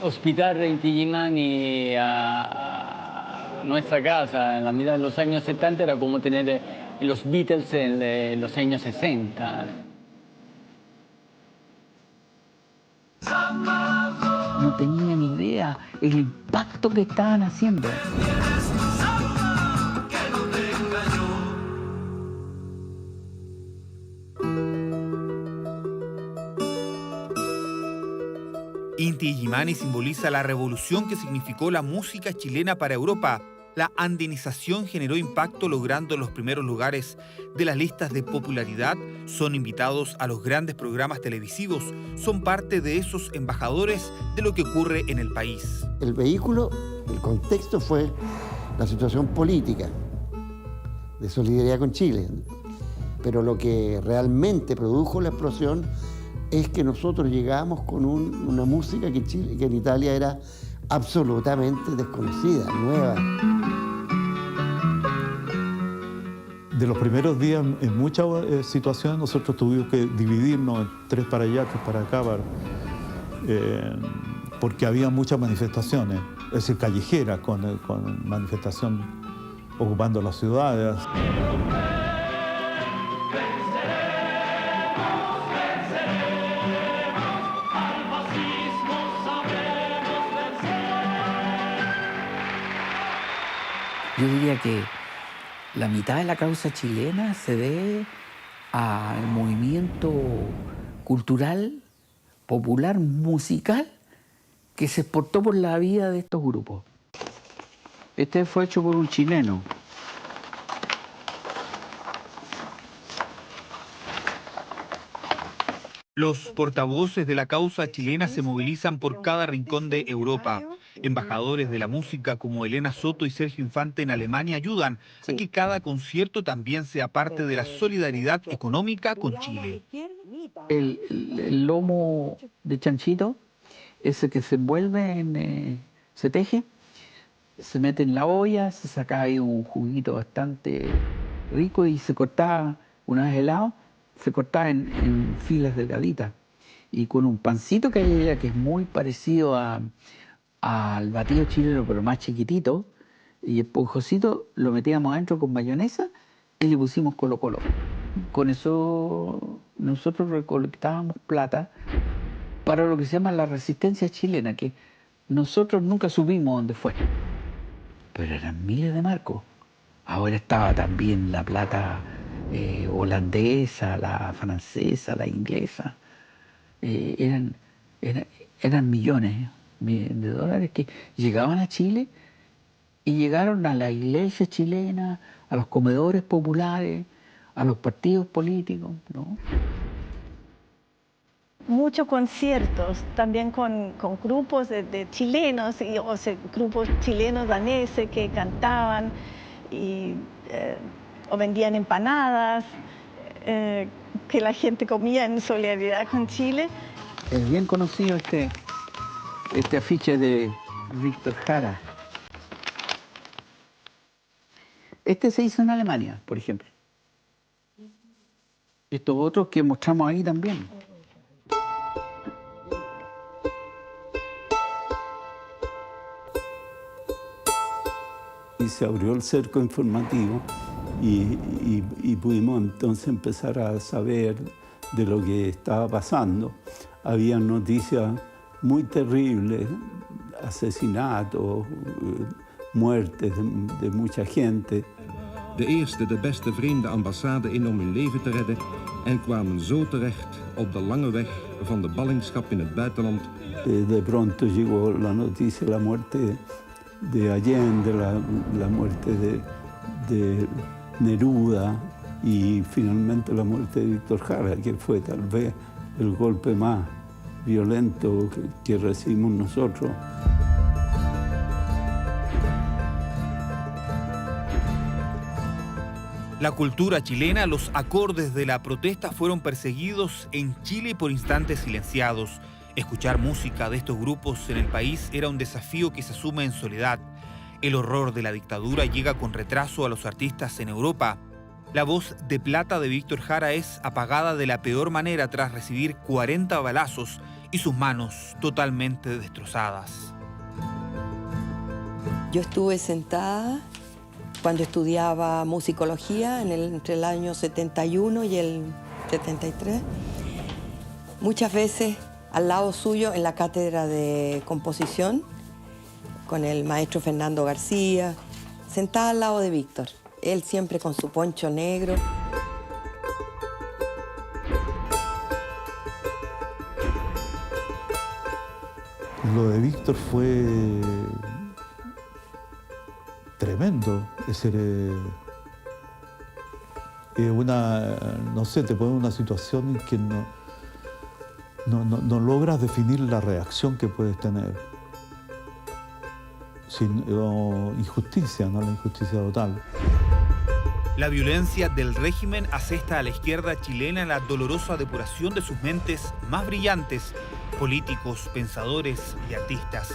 hospitar Inti Illimani a nuestra casa en la mitad de los años 70 era como tener los Beatles en los años 60. No tenían idea el impacto que estaban haciendo. Inti Illimani simboliza la revolución que significó la música chilena para Europa. La andinización generó impacto logrando los primeros lugares de las listas de popularidad. Son invitados a los grandes programas televisivos. Son parte de esos embajadores de lo que ocurre en el país. El vehículo, el contexto fue la situación política de solidaridad con Chile. Pero lo que realmente produjo la explosión es que nosotros llegamos con una música que en Italia era absolutamente desconocida, nueva. De los primeros días, en muchas situaciones, nosotros tuvimos que dividirnos en 3 para allá, 3 para acá, porque había muchas manifestaciones, es decir, callejeras, con manifestación ocupando las ciudades. Yo diría que la mitad de la causa chilena se debe al movimiento cultural, popular, musical, que se exportó por la vida de estos grupos. Este fue hecho por un chileno. Los portavoces de la causa chilena se movilizan por cada rincón de Europa. Embajadores de la música como Elena Soto y Sergio Infante en Alemania ayudan a que cada concierto también sea parte de la solidaridad económica con Chile. El lomo de chanchito, ese que se envuelve, se teje, se mete en la olla, se saca ahí un juguito bastante rico y se cortaba, una vez helado, se cortaba en filas delgaditas. Y con un pancito que hay allá, que es muy parecido al batido chileno, pero más chiquitito, y esponjosito, lo metíamos adentro con mayonesa y le pusimos colo-colo. Con eso nosotros recolectábamos plata para lo que se llama la resistencia chilena, que nosotros nunca supimos dónde fue, pero eran miles de marcos. Ahora estaba también la plata holandesa, la francesa, la inglesa. Eran millones de dólares que llegaban a Chile y llegaron a la iglesia chilena, a los comedores populares, a los partidos políticos, ¿no? Muchos conciertos, también con grupos de chilenos, grupos chilenos daneses que cantaban o vendían empanadas, que la gente comía en solidaridad con Chile. Es bien conocido este afiche de Víctor Jara. Este se hizo en Alemania, por ejemplo. Estos otros que mostramos ahí también. Y se abrió el cerco informativo y pudimos entonces empezar a saber de lo que estaba pasando. Había noticias muy terribles, asesinatos, muertes de mucha gente. De eerste, de beste vreemde ambassade in om hun leven te redden en kwamen zo terecht op de lange weg van de ballingschap in het buitenland. De pronto llegó la noticia de la muerte de Allende, la muerte de Neruda y finalmente la muerte de Víctor Jara, que fue tal vez el golpe más violento que recibimos nosotros. La cultura chilena, los acordes de la protesta fueron perseguidos en Chile y por instantes silenciados. Escuchar música de estos grupos en el país era un desafío que se asume en soledad. El horror de la dictadura llega con retraso a los artistas en Europa. La voz de plata de Víctor Jara es apagada de la peor manera tras recibir 40 balazos y sus manos totalmente destrozadas. Yo estuve sentada cuando estudiaba musicología entre el año 71 y el 73, muchas veces al lado suyo en la cátedra de composición, con el maestro Fernando García, sentada al lado de Víctor. Él siempre con su poncho negro. Lo de Víctor fue tremendo. Es decir, no sé, te pone en una situación en que no logras definir la reacción que puedes tener. Injusticia, ¿no? La injusticia total. La violencia del régimen asesta a la izquierda chilena la dolorosa depuración de sus mentes más brillantes, políticos, pensadores y artistas.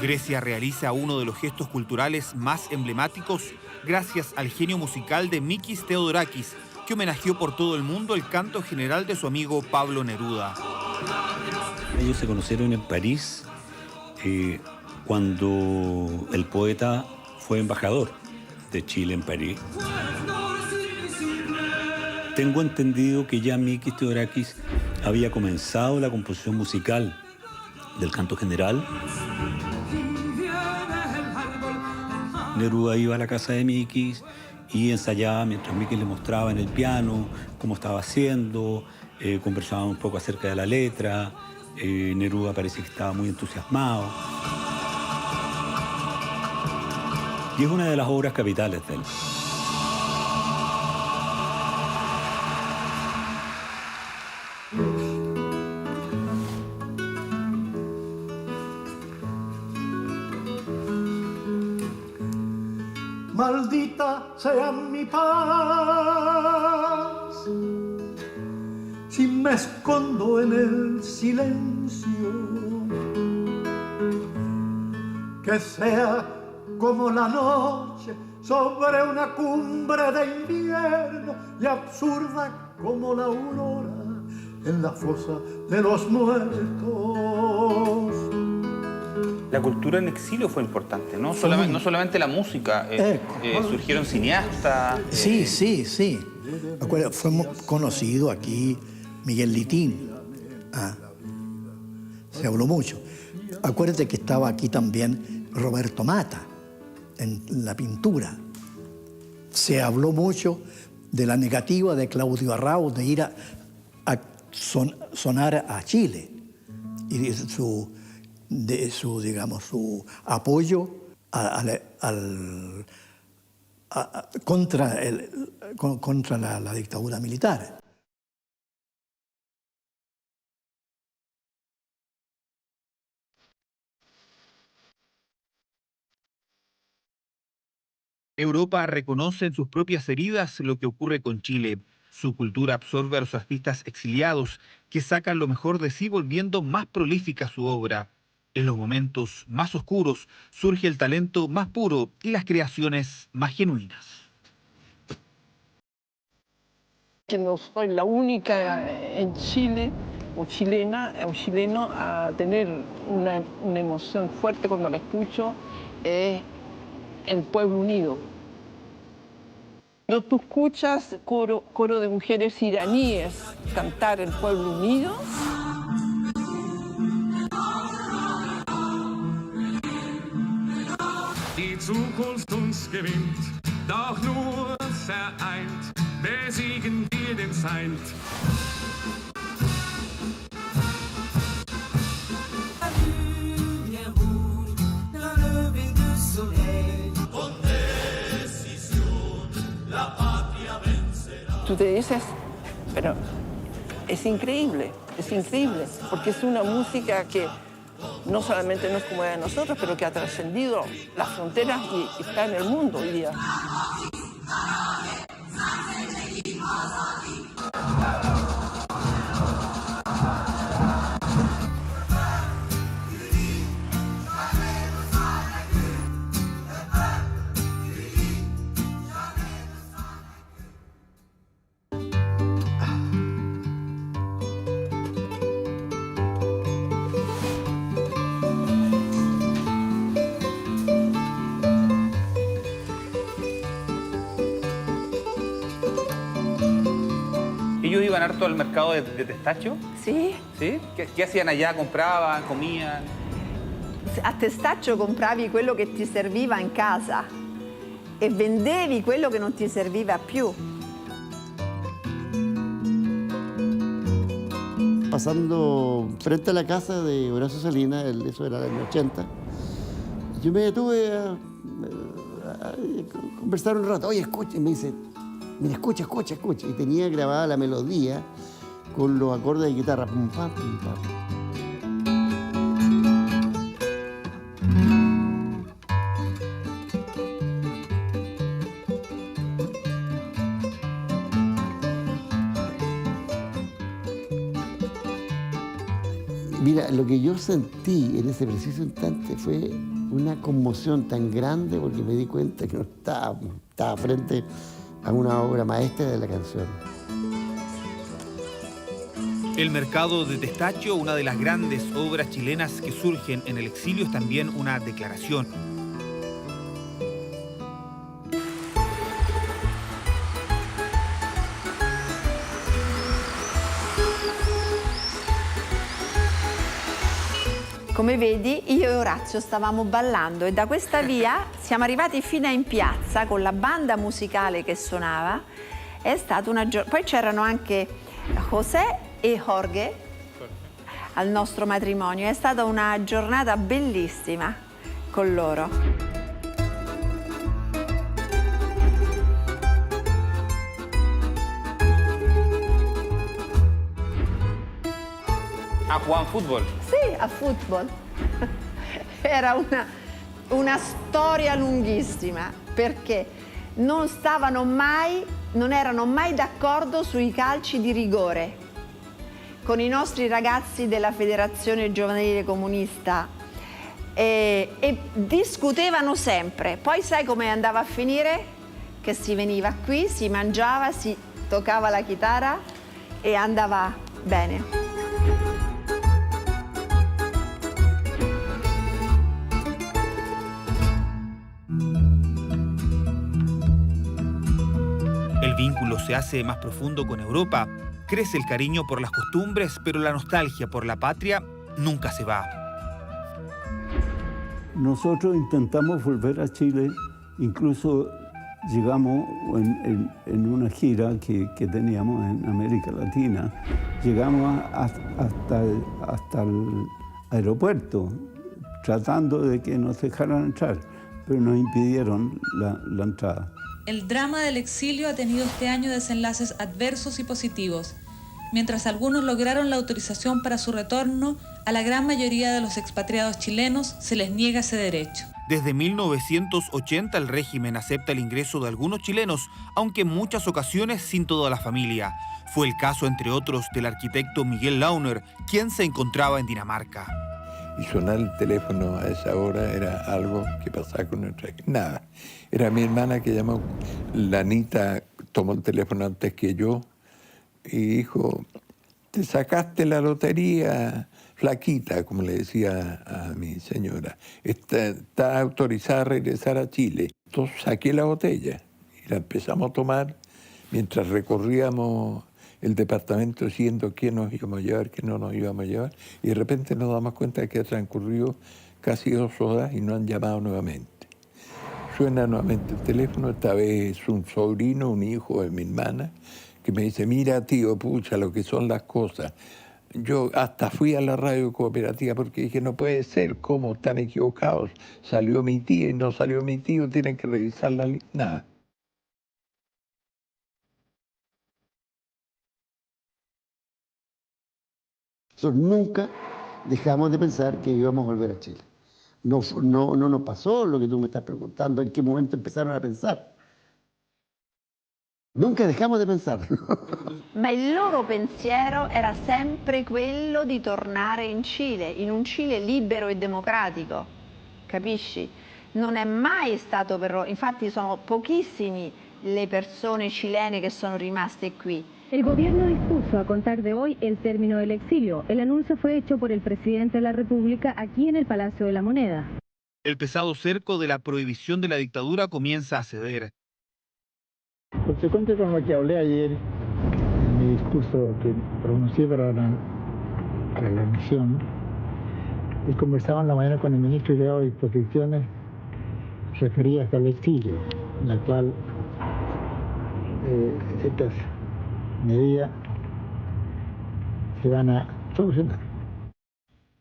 Grecia realiza uno de los gestos culturales más emblemáticos gracias al genio musical de Mikis Theodorakis, que homenajeó por todo el mundo el canto general de su amigo Pablo Neruda. Ellos se conocieron en París cuando el poeta fue embajador de Chile en París. Tengo entendido que ya Mikis Theodorakis había comenzado la composición musical del canto general. Neruda iba a la casa de Mikis y ensayaba mientras Mikis le mostraba en el piano cómo estaba haciendo, conversaban un poco acerca de la letra. Neruda parecía que estaba muy entusiasmado. Y es una de las obras capitales de él. Maldita sea mi paz, si me escondo en el silencio, que sea como la noche sobre una cumbre de invierno y absurda como la aurora en la fosa de los muertos. La cultura en exilio fue importante, ¿no? No solamente la música, surgieron cineastas. Sí. Fue conocido aquí Miguel Litín. Se habló mucho. Acuérdate que estaba aquí también Roberto Mata, en la pintura. Se habló mucho de la negativa de Claudio Arrau de ir a sonar a Chile y de su apoyo contra la dictadura militar. Europa reconoce en sus propias heridas lo que ocurre con Chile. Su cultura absorbe a los artistas exiliados, que sacan lo mejor de sí volviendo más prolífica su obra. En los momentos más oscuros surge el talento más puro y las creaciones más genuinas. Que no soy la única en Chile o chilena o chileno a tener una emoción fuerte cuando la escucho, es el pueblo unido. Cuando tú escuchas coro de mujeres iraníes cantar El Pueblo Unido, Die Zukunft uns gewinnt, doch nur vereint besiegen wir den Feind. tú te dices, pero es increíble, porque es una música que no solamente nos conmueve a nosotros, pero que ha trascendido las fronteras y está en el mundo hoy día. ¿Ellos iban harto al mercado de Testaccio? Sì. ¿Sí? ¿Qué hacían allá? ¿Compraban? ¿Comían? A Testaccio compravi quello che ti serviva in casa e vendevi quello che non ti serviva più. Pasando frente a la casa de Horacio Salinas, eso era el año 80, yo me detuve a conversar un rato. Oye, escucha, y me dice, mira, escucha. Y tenía grabada la melodía con los acordes de guitarra. Pum, pam, pum, pam. Mira, lo que yo sentí en ese preciso instante fue una conmoción tan grande porque me di cuenta que no estaba frente a una obra maestra de la canción. El mercado de Testaccio, una de las grandes obras chilenas que surgen en el exilio, es también una declaración. Come vedi, io e Orazio stavamo ballando e da questa via siamo arrivati fino in piazza con la banda musicale che suonava. È stata una poi c'erano anche José e Jorge al nostro matrimonio. È stata una giornata bellissima con loro. Ah, jugaban fútbol. Sì, a football. Era una storia lunghissima perché non erano mai d'accordo sui calci di rigore. Con i nostri ragazzi della Federazione Giovanile Comunista e discutevano sempre. Poi sai come andava a finire? Che si veniva qui, si mangiava, si toccava la chitarra e andava bene. El vínculo se hace más profundo con Europa, crece el cariño por las costumbres, pero la nostalgia por la patria nunca se va. Nosotros intentamos volver a Chile, incluso llegamos en una gira que teníamos en América Latina, llegamos hasta el aeropuerto, tratando de que nos dejaran entrar, pero nos impidieron la entrada. El drama del exilio ha tenido este año desenlaces adversos y positivos. Mientras algunos lograron la autorización para su retorno, a la gran mayoría de los expatriados chilenos se les niega ese derecho. Desde 1980 el régimen acepta el ingreso de algunos chilenos, aunque en muchas ocasiones sin toda la familia. Fue el caso, entre otros, del arquitecto Miguel Launer, quien se encontraba en Dinamarca. Y sonar el teléfono a esa hora era algo que pasaba con nuestra... Nada. Era mi hermana que llamó, la Anita tomó el teléfono antes que yo y dijo, te sacaste la lotería, flaquita, como le decía a mi señora. Está autorizada a regresar a Chile. Entonces saqué la botella Y la empezamos a tomar mientras recorríamos el departamento diciendo qué nos íbamos a llevar, qué no nos íbamos a llevar, y de repente nos damos cuenta de que ha transcurrido casi 2 horas y no han llamado nuevamente. Suena nuevamente el teléfono, esta vez es un sobrino, un hijo de mi hermana, que me dice, mira tío, pucha, lo que son las cosas. Yo hasta fui a la radio cooperativa porque dije, no puede ser, ¿cómo están equivocados? Salió mi tío y no salió mi tío, tienen que revisar la lista. Nada. Nosotros nunca dejamos de pensar que íbamos a volver a Chile. No nos pasó lo que tú me estás preguntando, en qué momento empezaron a pensar. Nunca dejamos di pensarlo. Ma il loro pensiero era sempre quello di tornare in Cile, in un Cile libero e democratico, capisci? Non è mai stato per loro, infatti sono pochissimi le persone cilene che sono rimaste qui. El gobierno dispuso a contar de hoy el término del exilio. El anuncio fue hecho por el presidente de la República aquí en el Palacio de la Moneda. El pesado cerco de la prohibición de la dictadura comienza a ceder. Consecuente con lo que hablé ayer en mi discurso que pronuncié para la emisión, y conversaba en la mañana con el ministro y le daba disposiciones referidas al exilio, en la cual estas medidas se van a solucionar.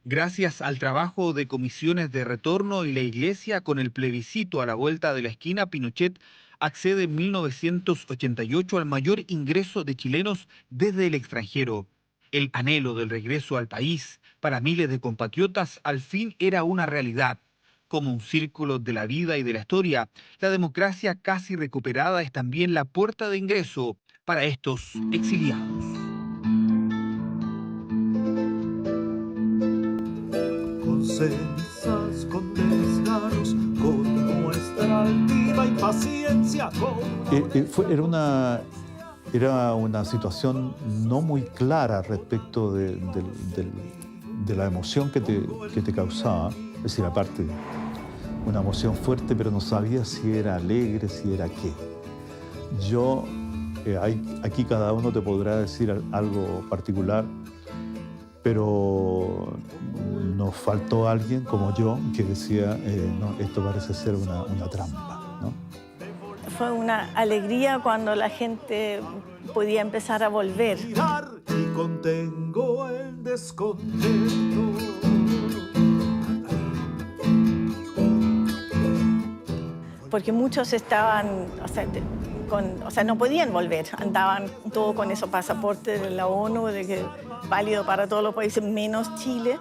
Gracias al trabajo de comisiones de retorno y la Iglesia, con el plebiscito a la vuelta de la esquina, Pinochet accede en 1988 al mayor ingreso de chilenos desde el extranjero. El anhelo del regreso al país para miles de compatriotas al fin era una realidad. Como un círculo de la vida y de la historia, la democracia casi recuperada es también la puerta de ingreso para estos exiliados. Con cenizas, con desgarros, con nuestra altiva impaciencia. Era una situación no muy clara respecto de la emoción que te causaba. Es decir, aparte, una emoción fuerte, pero no sabía si era alegre, si era qué. Aquí cada uno te podrá decir algo particular, pero nos faltó alguien como yo que decía, no, esto parece ser una trampa, ¿no? Fue una alegría cuando la gente podía empezar a volver. Y contengo el descontento. Porque muchos estaban, no podían volver, andaban todo con esos pasaportes de la ONU, de que válido para todos los países menos Chile.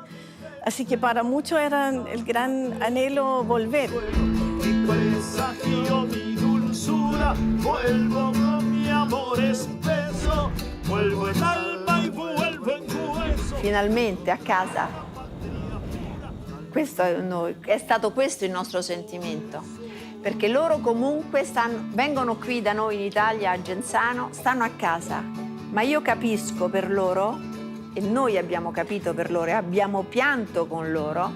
Así que para muchos era el gran anhelo volver. Mi presagio, mi dulzura, vuelvo con mi amor espeso, vuelvo en alma y vuelvo en hueso. Finalmente a casa. È stato questo il nostro sentimento. Perché loro comunque vengono qui da noi in Italia, a Genzano, stanno a casa. Ma io capisco per loro, e noi abbiamo capito per loro, e abbiamo pianto con loro,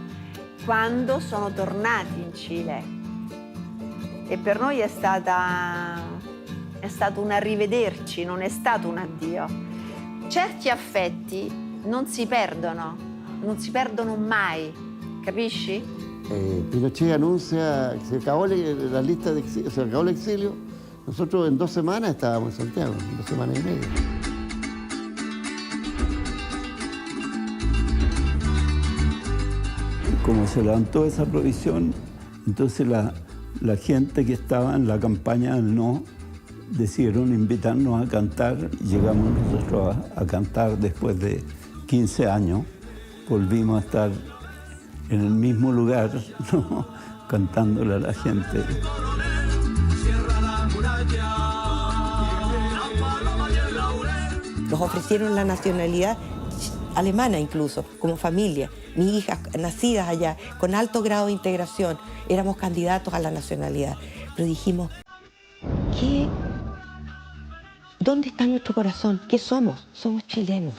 quando sono tornati in Cile. E per noi è stato un arrivederci, non è stato un addio. Certi affetti non si perdono mai, capisci? Pinochet anuncia que se acabó la lista de exilio, se acabó el exilio. Nosotros en 2 semanas estábamos en Santiago, 2 semanas y media. Como se levantó esa prohibición, entonces la gente que estaba en la campaña del no decidieron invitarnos a cantar. Llegamos nosotros a cantar después de 15 años. Volvimos a estar en el mismo lugar, ¿no? Cantándole a la gente. Nos ofrecieron la nacionalidad alemana incluso, como familia. Mis hijas, nacidas allá, con alto grado de integración, éramos candidatos a la nacionalidad. Pero dijimos, ¿dónde está nuestro corazón? ¿Qué somos? Somos chilenos.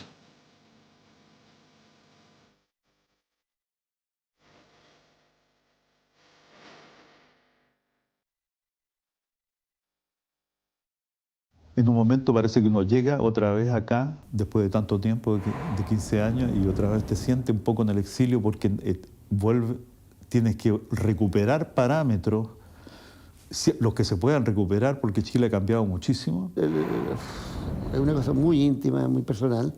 En un momento parece que uno llega otra vez acá, después de tanto tiempo, de 15 años, y otra vez te sientes un poco en el exilio porque tienes que recuperar parámetros, los que se puedan recuperar, porque Chile ha cambiado muchísimo. Es una cosa muy íntima, muy personal.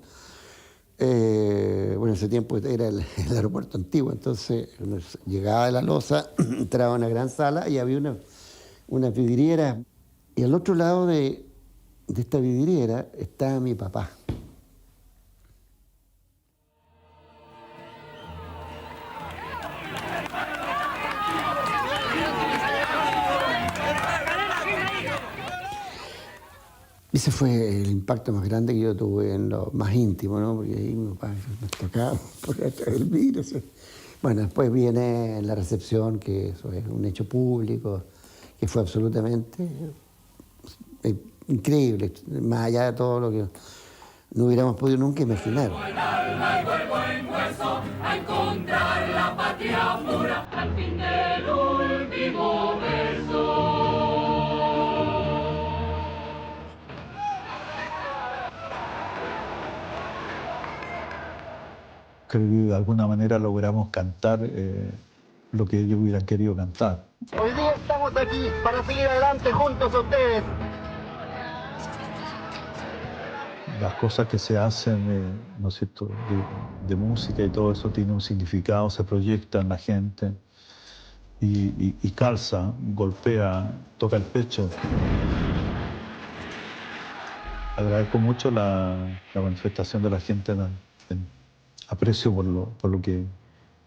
Bueno, en ese tiempo era el aeropuerto antiguo, entonces uno llegaba de La Loza, entraba a una gran sala y había una vidriera. Y al otro lado de esta vidriera estaba mi papá. Ese fue el impacto más grande que yo tuve en lo más íntimo, ¿no? Porque ahí mi papá nos tocaba por el virus. Bueno, después viene la recepción, que eso es un hecho público, que fue absolutamente increíble, más allá de todo lo que no hubiéramos podido nunca imaginar. Creo que de alguna manera logramos cantar lo que ellos hubieran querido cantar. Hoy día estamos aquí para seguir adelante juntos a ustedes. Las cosas que se hacen, ¿no es cierto?, de música y todo eso tiene un significado, se proyecta en la gente y calza, golpea, toca el pecho. Agradezco mucho la manifestación de la gente en aprecio por lo que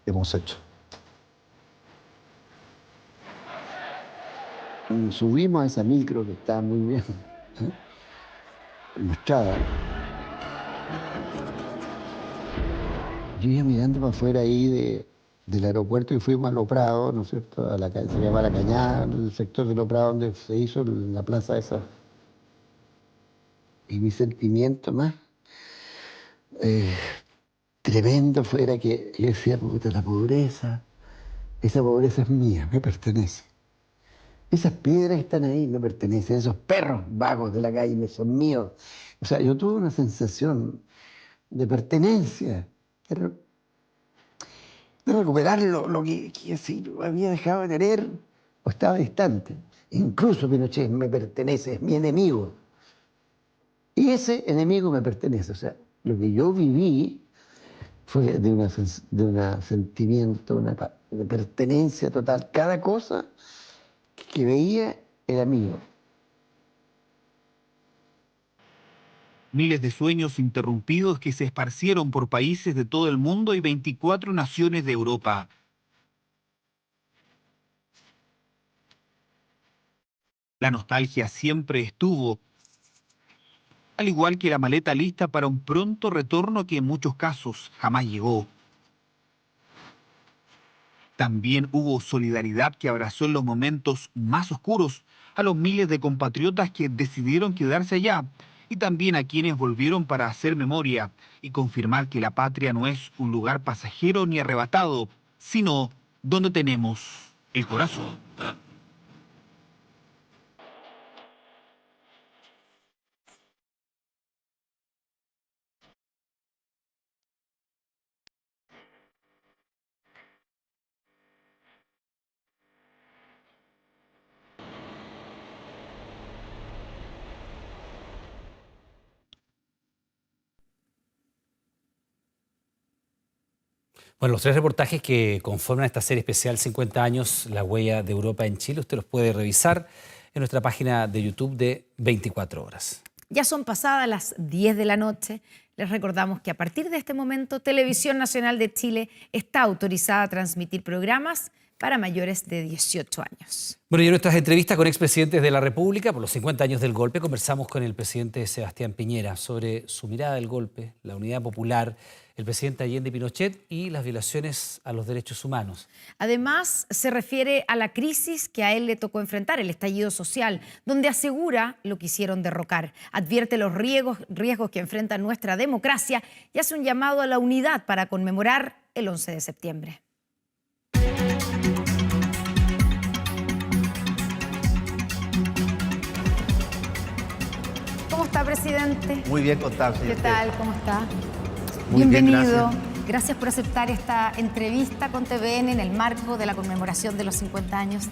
hemos hecho. Subimos a esa micro que estaba muy bien mostrada. Yo iba mirando para afuera ahí del aeropuerto y fuimos a Los Prados, ¿no es cierto? Se llama La Cañada, el sector de Los Prados donde se hizo la plaza esa. Y mi sentimiento más tremendo fuera que yo decía, puta, la pobreza, esa pobreza es mía, me pertenece. Esas piedras que están ahí me pertenecen, esos perros vagos de la calle son míos. O sea, yo tuve una sensación de pertenencia, de recuperar lo que así, había dejado de tener o estaba distante. Incluso Pinochet me pertenece, es mi enemigo. Y ese enemigo me pertenece. O sea, lo que yo viví fue de un sentimiento, de pertenencia total. Cada cosa que veía era mío. Miles de sueños interrumpidos que se esparcieron por países de todo el mundo y 24 naciones de Europa. La nostalgia siempre estuvo, al igual que la maleta lista para un pronto retorno que en muchos casos jamás llegó. También hubo solidaridad que abrazó en los momentos más oscuros a los miles de compatriotas que decidieron quedarse allá y también a quienes volvieron para hacer memoria y confirmar que la patria no es un lugar pasajero ni arrebatado, sino donde tenemos el corazón. Bueno, los tres reportajes que conforman esta serie especial 50 años, La huella de Europa en Chile, usted los puede revisar en nuestra página de YouTube de 24 horas. Ya son pasadas las 10 de la noche. Les recordamos que a partir de este momento, Televisión Nacional de Chile está autorizada a transmitir programas para mayores de 18 años. Bueno, y en nuestras entrevistas con expresidentes de la República por los 50 años del golpe, conversamos con el presidente Sebastián Piñera sobre su mirada del golpe, la unidad popular, el presidente Allende Pinochet y las violaciones a los derechos humanos. Además, se refiere a la crisis que a él le tocó enfrentar, el estallido social, donde asegura lo quisieron derrocar. Advierte los riesgos que enfrenta nuestra democracia y hace un llamado a la unidad para conmemorar el 11 de septiembre. está, presidente? Muy bien, Constanza. ¿Qué tal? ¿Cómo está? Muy bien, Bienvenido. gracias. Gracias por aceptar esta entrevista con TVN en el marco de la conmemoración de los 50 años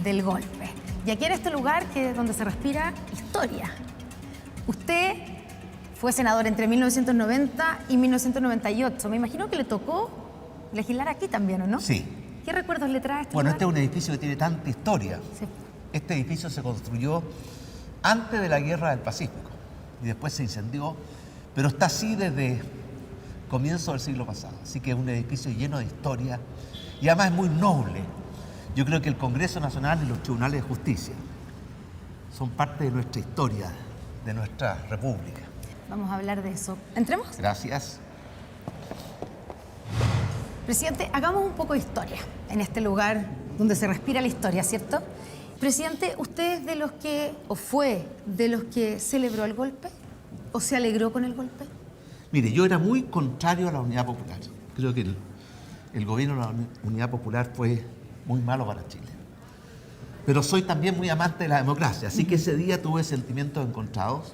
del golpe. Y aquí en este lugar donde se respira historia. Usted fue senador entre 1990 y 1998. Me imagino que le tocó legislar aquí también, ¿o no? Sí. ¿Qué recuerdos le trae este Bueno, lugar? este es un edificio que tiene tanta historia. Sí. Este edificio se construyó antes de la Guerra del Pacífico y después se incendió, pero está así desde comienzo del siglo pasado. Así que es un edificio lleno de historia y además es muy noble. Yo creo que el Congreso Nacional y los tribunales de justicia son parte de nuestra historia, de nuestra república. Vamos a hablar de eso. ¿Entremos? Gracias. Presidente, hagamos un poco de historia en este lugar donde se respira la historia, ¿cierto? Presidente, ¿usted es de los que, o fue de los que celebró el golpe? ¿O se alegró con el golpe? Mire, yo era muy contrario a la Unidad Popular. Creo que el gobierno de la Unidad Popular fue muy malo para Chile. Pero soy también muy amante de la democracia, así que ese día tuve sentimientos encontrados.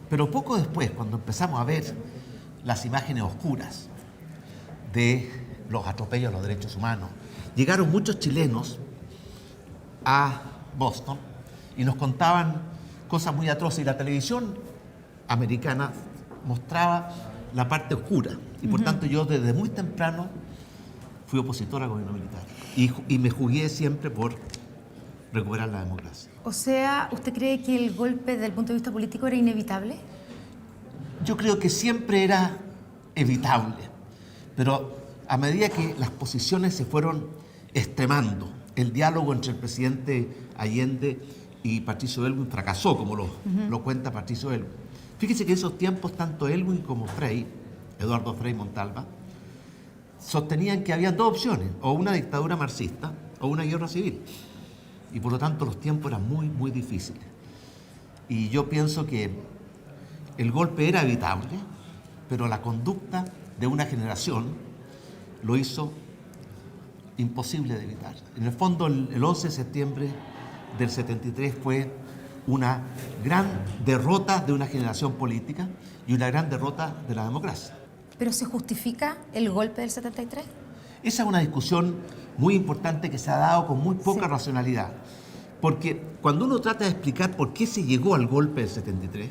Pero poco después, cuando empezamos a ver las imágenes oscuras de los atropellos a los derechos humanos, llegaron muchos chilenos a Boston y nos contaban cosas muy atroces. Y la televisión americana mostraba la parte oscura. Y por tanto yo desde muy temprano fui opositor al gobierno militar. Y me jugué siempre por recuperar la democracia. O sea, ¿usted cree que el golpe desde el punto de vista político era inevitable? Yo creo que siempre era evitable, pero a medida que las posiciones se fueron extremando, el diálogo entre el presidente Allende y Patricio Aylwin fracasó, como lo cuenta Patricio Aylwin. Fíjese que en esos tiempos tanto Aylwin como Frei, Eduardo Frei Montalva, sostenían que había dos opciones, o una dictadura marxista o una guerra civil. Y por lo tanto los tiempos eran muy, muy difíciles. Y yo pienso que el golpe era evitable, pero la conducta de una generación lo hizo imposible de evitar. En el fondo, el 11 de septiembre del 73 fue una gran derrota de una generación política y una gran derrota de la democracia. ¿Pero se justifica el golpe del 73? Esa es una discusión muy importante que se ha dado con muy poca racionalidad. Porque cuando uno trata de explicar por qué se llegó al golpe del 73,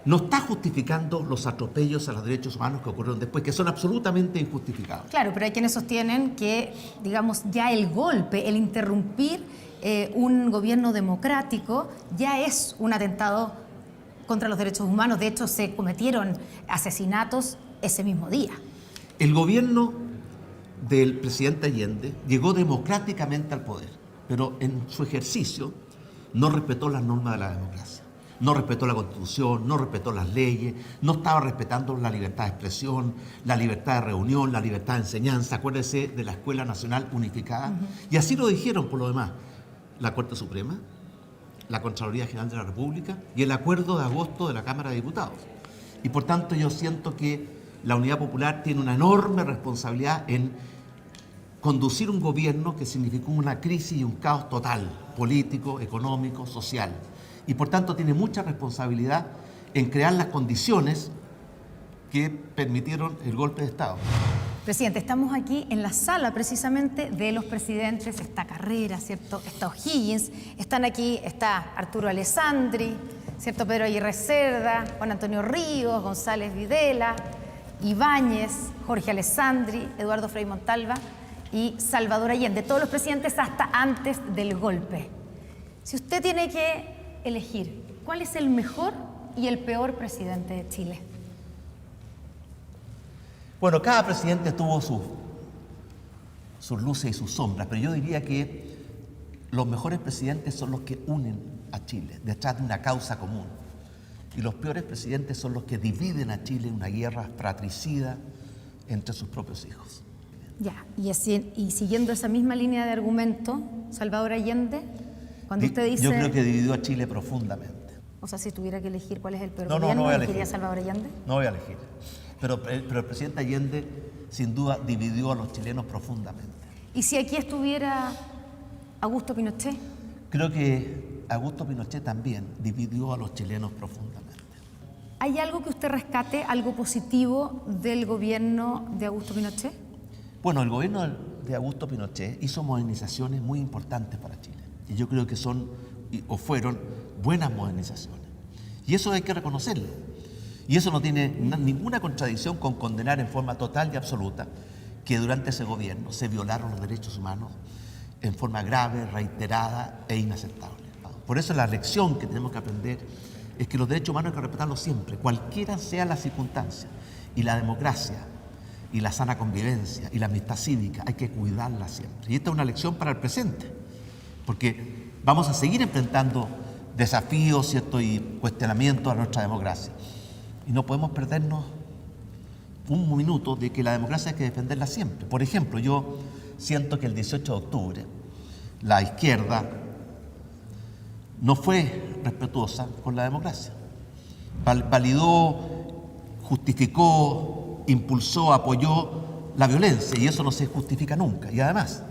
no está justificando los atropellos a los derechos humanos que ocurrieron después, que son absolutamente injustificados. Claro, pero hay quienes sostienen que, digamos, ya el golpe, el interrumpir un gobierno democrático, ya es un atentado contra los derechos humanos. De hecho, se cometieron asesinatos ese mismo día. El gobierno del presidente Allende llegó democráticamente al poder, pero en su ejercicio no respetó las normas de la democracia. No respetó la Constitución, no respetó las leyes, no estaba respetando la libertad de expresión, la libertad de reunión, la libertad de enseñanza. Acuérdese de la Escuela Nacional Unificada. Y así lo dijeron, por lo demás, la Corte Suprema, la Contraloría General de la República y el Acuerdo de Agosto de la Cámara de Diputados. Y por tanto yo siento que la Unidad Popular tiene una enorme responsabilidad en conducir un gobierno que significó una crisis y un caos total, político, económico, social. Y por tanto tiene mucha responsabilidad en crear las condiciones que permitieron el golpe de Estado. Presidente, estamos aquí en la sala precisamente de los presidentes. Está Carrera, ¿cierto? Está O'Higgins, están aquí, está Arturo Alessandri, ¿cierto? Pedro Aguirre Cerda, Juan Antonio Ríos, González Videla, Ibáñez, Jorge Alessandri, Eduardo Frei Montalva y Salvador Allende. Todos los presidentes hasta antes del golpe. Si usted tiene que elegir, ¿cuál es el mejor y el peor presidente de Chile? Bueno, cada presidente tuvo sus luces y sus sombras, pero yo diría que los mejores presidentes son los que unen a Chile detrás de una causa común. Y los peores presidentes son los que dividen a Chile en una guerra fratricida entre sus propios hijos. Ya, y siguiendo esa misma línea de argumento, Salvador Allende, cuando usted dice... Yo creo que dividió a Chile profundamente. O sea, si tuviera que elegir cuál es el peor No gobierno, voy a elegir. ¿elegiría a Salvador Allende? No voy a elegir. Pero el presidente Allende, sin duda, dividió a los chilenos profundamente. ¿Y si aquí estuviera Augusto Pinochet? Creo que Augusto Pinochet también dividió a los chilenos profundamente. ¿Hay algo que usted rescate, algo positivo del gobierno de Augusto Pinochet? Bueno, el gobierno de Augusto Pinochet hizo modernizaciones muy importantes para Chile. Y yo creo que son, o fueron, buenas modernizaciones. Y eso hay que reconocerlo. Y eso no tiene ninguna contradicción con condenar en forma total y absoluta que durante ese gobierno se violaron los derechos humanos en forma grave, reiterada e inaceptable. Por eso la lección que tenemos que aprender es que los derechos humanos hay que respetarlos siempre, cualquiera sea la circunstancia. Y la democracia, y la sana convivencia, y la amistad cívica, hay que cuidarla siempre. Y esta es una lección para el presente, porque vamos a seguir enfrentando desafíos, ¿cierto?, y cuestionamientos a nuestra democracia. Y no podemos perdernos un minuto de que la democracia hay que defenderla siempre. Por ejemplo, yo siento que el 18 de octubre la izquierda no fue respetuosa con la democracia. Validó, justificó, impulsó, apoyó la violencia, y eso no se justifica nunca. Y además,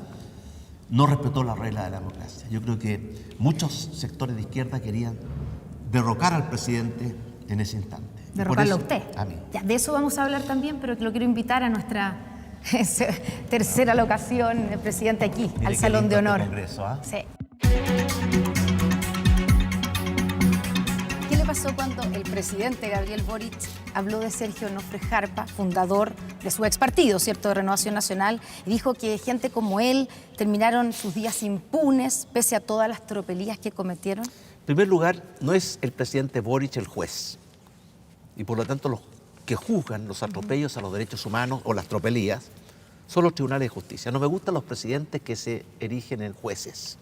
no respetó las reglas de la democracia. Yo creo que muchos sectores de izquierda querían derrocar al presidente en ese instante. Derrocarlo a usted. A mí. Ya, de eso vamos a hablar también, pero que lo quiero invitar a nuestra tercera locación, presidente, aquí, Mire al qué Salón de lindo Honor. este congreso, ¿ah? Sí. ¿Qué le pasó cuando el presidente Gabriel Boric habló de Sergio Onofre Jarpa, fundador de su ex partido, ¿cierto?, de Renovación Nacional, y dijo que gente como él terminaron sus días impunes pese a todas las tropelías que cometieron? En primer lugar, no es el presidente Boric el juez, y por lo tanto los que juzgan los atropellos a los derechos humanos o las tropelías son los tribunales de justicia. No me gustan los presidentes que se erigen en jueces.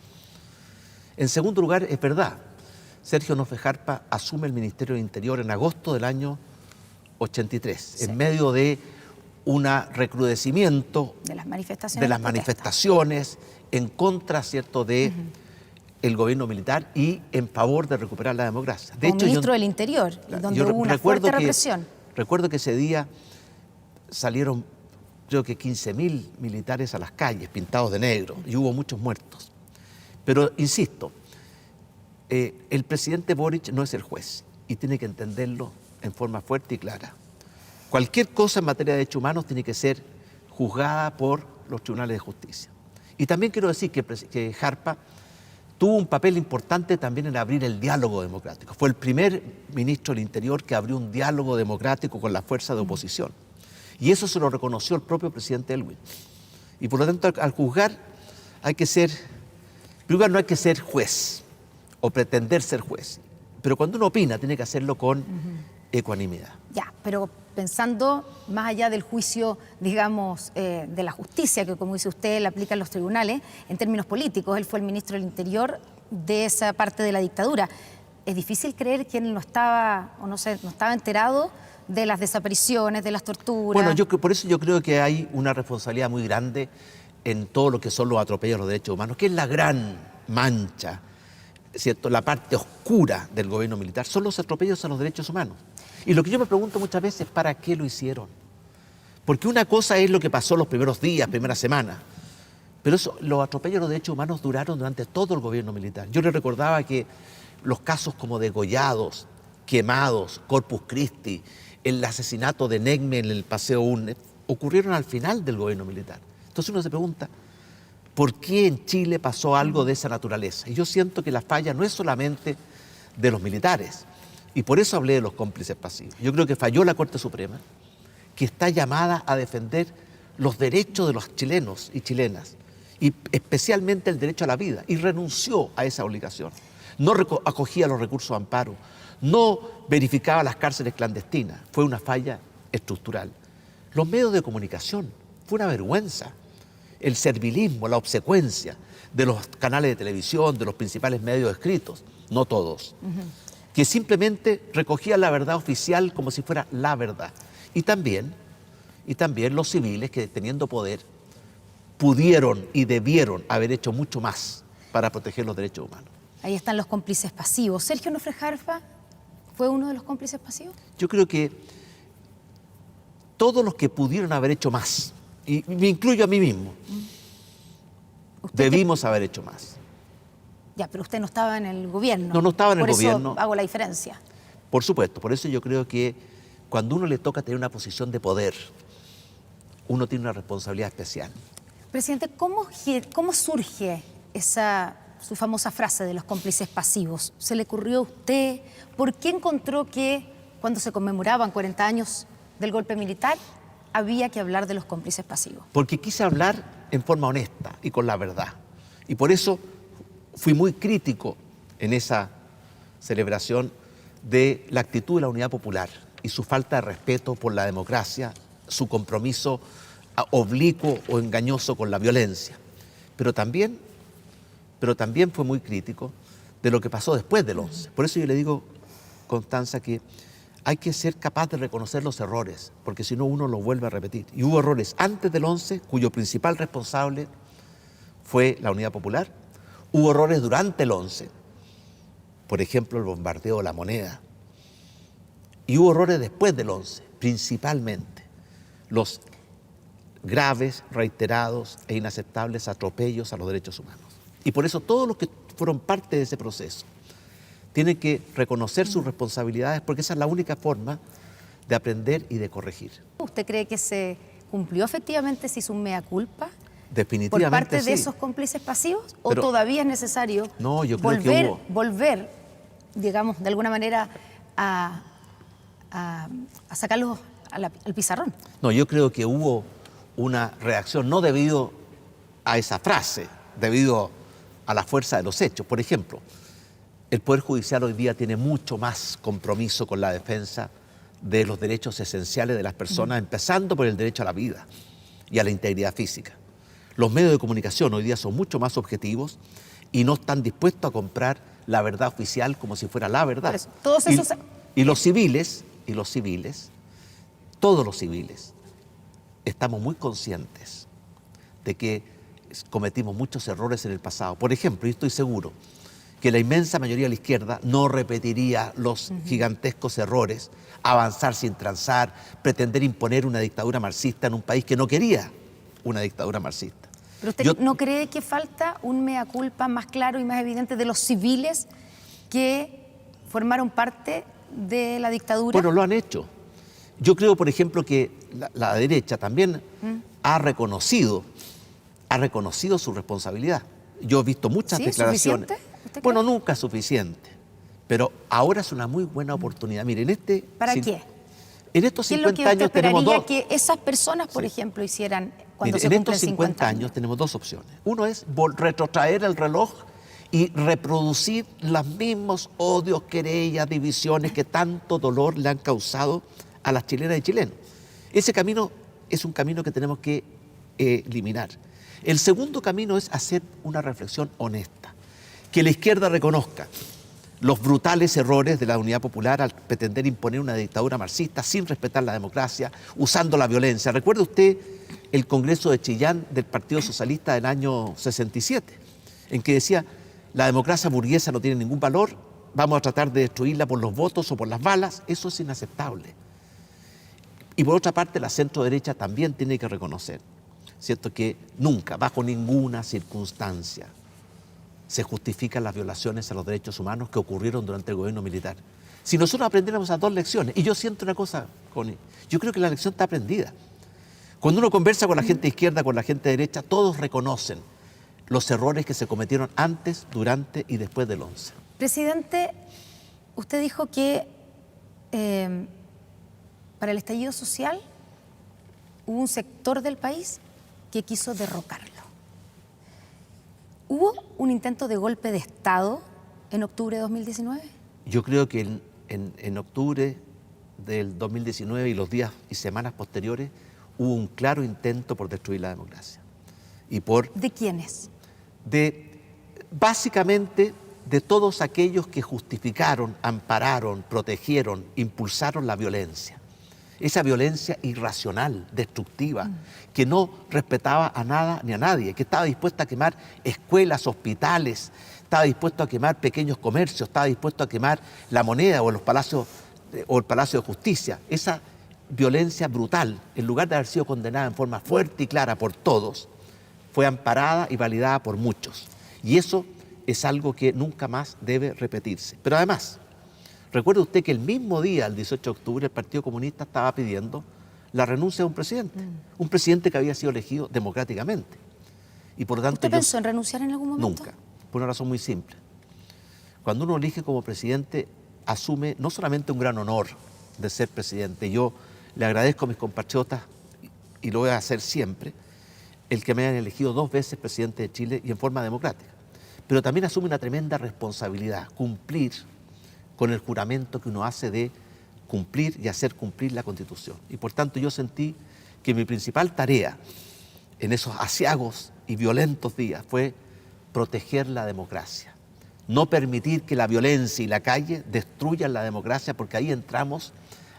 En segundo lugar, es verdad, Sergio Onofre Jarpa asume el Ministerio del Interior en agosto del año 83, sí, en medio de un recrudecimiento de las manifestaciones en contra, ¿cierto?, de el gobierno militar y en favor de recuperar la democracia. De hecho, ministro del Interior, donde hubo una fuerte represión. Recuerdo que ese día salieron, creo que 15.000 militares a las calles, pintados de negro, y hubo muchos muertos. Pero, insisto, el presidente Boric no es el juez, y tiene que entenderlo en forma fuerte y clara. Cualquier cosa en materia de derechos humanos tiene que ser juzgada por los tribunales de justicia. Y también quiero decir que Jarpa tuvo un papel importante también en abrir el diálogo democrático. Fue el primer ministro del Interior que abrió un diálogo democrático con la fuerza de oposición. Y eso se lo reconoció el propio presidente Elwin. Y por lo tanto, al juzgar, hay que ser, en primer lugar, no hay que ser juez o pretender ser juez. Pero cuando uno opina, tiene que hacerlo con ecuanimidad. Ya, pero pensando más allá del juicio, digamos, de la justicia, que como dice usted, le aplican los tribunales, en términos políticos, él fue el ministro del Interior de esa parte de la dictadura. Es difícil creer que él no estaba, o no sé, no estaba enterado de las desapariciones, de las torturas. Bueno, por eso yo creo que hay una responsabilidad muy grande en todo lo que son los atropellos a los derechos humanos, que es la gran mancha, ¿cierto? La parte oscura del gobierno militar son los atropellos a los derechos humanos. Y lo que yo me pregunto muchas veces, ¿para qué lo hicieron? Porque una cosa es lo que pasó los primeros días, primeras semanas, pero los atropellos a los derechos humanos duraron durante todo el gobierno militar. Yo le recordaba que los casos como degollados, quemados, Corpus Christi, el asesinato de Negme en el Paseo UNED, ocurrieron al final del gobierno militar. Entonces uno se pregunta, ¿por qué en Chile pasó algo de esa naturaleza? Y yo siento que la falla no es solamente de los militares, y por eso hablé de los cómplices pasivos. Yo creo que falló la Corte Suprema, que está llamada a defender los derechos de los chilenos y chilenas, y especialmente el derecho a la vida, y renunció a esa obligación. No acogía los recursos de amparo, no verificaba las cárceles clandestinas. Fue una falla estructural. Los medios de comunicación, fue una vergüenza. El servilismo, la obsecuencia de los canales de televisión, de los principales medios escritos, no todos, que simplemente recogían la verdad oficial como si fuera la verdad. Y también los civiles que, teniendo poder, pudieron y debieron haber hecho mucho más para proteger los derechos humanos. Ahí están los cómplices pasivos. ¿Sergio Onofre Jarpa fue uno de los cómplices pasivos? Yo creo que todos los que pudieron haber hecho más, y me incluyo a mí mismo, debimos haber hecho más. Ya, pero usted no estaba en el gobierno. No estaba en el gobierno. Por eso hago la diferencia. Por supuesto, por eso yo creo que cuando uno le toca tener una posición de poder, uno tiene una responsabilidad especial. Presidente, ¿cómo surge su famosa frase de los cómplices pasivos? ¿Se le ocurrió a usted? ¿Por qué encontró que cuando se conmemoraban 40 años del golpe militar había que hablar de los cómplices pasivos? Porque quise hablar en forma honesta y con la verdad. Y por eso fui muy crítico en esa celebración de la actitud de la Unidad Popular y su falta de respeto por la democracia, su compromiso oblicuo o engañoso con la violencia. Pero también fue muy crítico de lo que pasó después del 11. Por eso yo le digo, Constanza, que hay que ser capaz de reconocer los errores, porque si no uno los vuelve a repetir. Y hubo errores antes del 11, cuyo principal responsable fue la Unidad Popular. Hubo errores durante el 11, por ejemplo, el bombardeo de La Moneda. Y hubo errores después del 11, principalmente los graves, reiterados e inaceptables atropellos a los derechos humanos. Y por eso todos los que fueron parte de ese proceso tienen que reconocer sus responsabilidades, porque esa es la única forma de aprender y de corregir. ¿Usted cree que se cumplió efectivamente, se hizo un mea culpa Definitivamente por parte de sí. esos cómplices pasivos? ¿O Pero todavía es necesario volver, digamos, de alguna manera a sacarlos al pizarrón? No, yo creo que hubo una reacción no debido a esa frase, debido a la fuerza de los hechos. Por ejemplo, el Poder Judicial hoy día tiene mucho más compromiso con la defensa de los derechos esenciales de las personas, empezando por el derecho a la vida y a la integridad física. Los medios de comunicación hoy día son mucho más objetivos y no están dispuestos a comprar la verdad oficial como si fuera la verdad. Todos esos... Y los civiles, todos los civiles, estamos muy conscientes de que cometimos muchos errores en el pasado. Por ejemplo, y estoy seguro que la inmensa mayoría de la izquierda no repetiría los gigantescos errores, avanzar sin transar, pretender imponer una dictadura marxista en un país que no quería una dictadura marxista. ¿Pero usted no cree que falta un mea culpa más claro y más evidente de los civiles que formaron parte de la dictadura? Bueno, lo han hecho. Yo creo, por ejemplo, que la derecha también ha reconocido su responsabilidad. Yo he visto muchas declaraciones. ¿Suficiente? Bueno, nunca es suficiente, pero ahora es una muy buena oportunidad. Miren, ¿Para qué? En estos 50 ¿Qué es lo que años tenemos dos. que esas personas, por ejemplo, hicieran cuando se en cumplen estos 50 años tenemos dos opciones. Uno es retrotraer el reloj y reproducir los mismos odios, querellas, divisiones que tanto dolor le han causado a las chilenas y chilenos. Ese camino es un camino que tenemos que eliminar. El segundo camino es hacer una reflexión honesta, que la izquierda reconozca los brutales errores de la Unidad Popular al pretender imponer una dictadura marxista sin respetar la democracia, usando la violencia. ¿Recuerda usted el Congreso de Chillán del Partido Socialista del año 67, en que decía, la democracia burguesa no tiene ningún valor, vamos a tratar de destruirla por los votos o por las balas? Eso es inaceptable. Y por otra parte, la centro-derecha también tiene que reconocer, ¿cierto?, que nunca, bajo ninguna circunstancia, se justifican las violaciones a los derechos humanos que ocurrieron durante el gobierno militar. Si nosotros aprendiéramos esas dos lecciones, y yo siento una cosa, Connie, yo creo que la lección está aprendida. Cuando uno conversa con la gente de izquierda, con la gente de derecha, todos reconocen los errores que se cometieron antes, durante y después del 11. Presidente, usted dijo que para el estallido social hubo un sector del país que quiso derrocarlo. ¿Hubo un intento de golpe de Estado en octubre de 2019? Yo creo que en octubre del 2019 y los días y semanas posteriores hubo un claro intento por destruir la democracia. ¿De quiénes? Básicamente de todos aquellos que justificaron, ampararon, protegieron, impulsaron la violencia. Esa violencia irracional, destructiva, que no respetaba a nada ni a nadie, que estaba dispuesta a quemar escuelas, hospitales, estaba dispuesto a quemar pequeños comercios, estaba dispuesto a quemar La Moneda o el Palacio de Justicia. Esa violencia brutal, en lugar de haber sido condenada en forma fuerte y clara por todos, fue amparada y validada por muchos. Y eso es algo que nunca más debe repetirse. Pero además, recuerde usted que el mismo día, el 18 de octubre, el Partido Comunista estaba pidiendo la renuncia de un presidente que había sido elegido democráticamente. Y por lo tanto, ¿Usted pensó en renunciar en algún momento? Nunca, por una razón muy simple. Cuando uno elige como presidente, asume no solamente un gran honor de ser presidente. Yo le agradezco a mis compatriotas, y lo voy a hacer siempre, el que me hayan elegido 2 veces presidente de Chile y en forma democrática. Pero también asume una tremenda responsabilidad, cumplir con el juramento que uno hace de cumplir y hacer cumplir la Constitución. Y por tanto yo sentí que mi principal tarea en esos aciagos y violentos días fue proteger la democracia. No permitir que la violencia y la calle destruyan la democracia, porque ahí entramos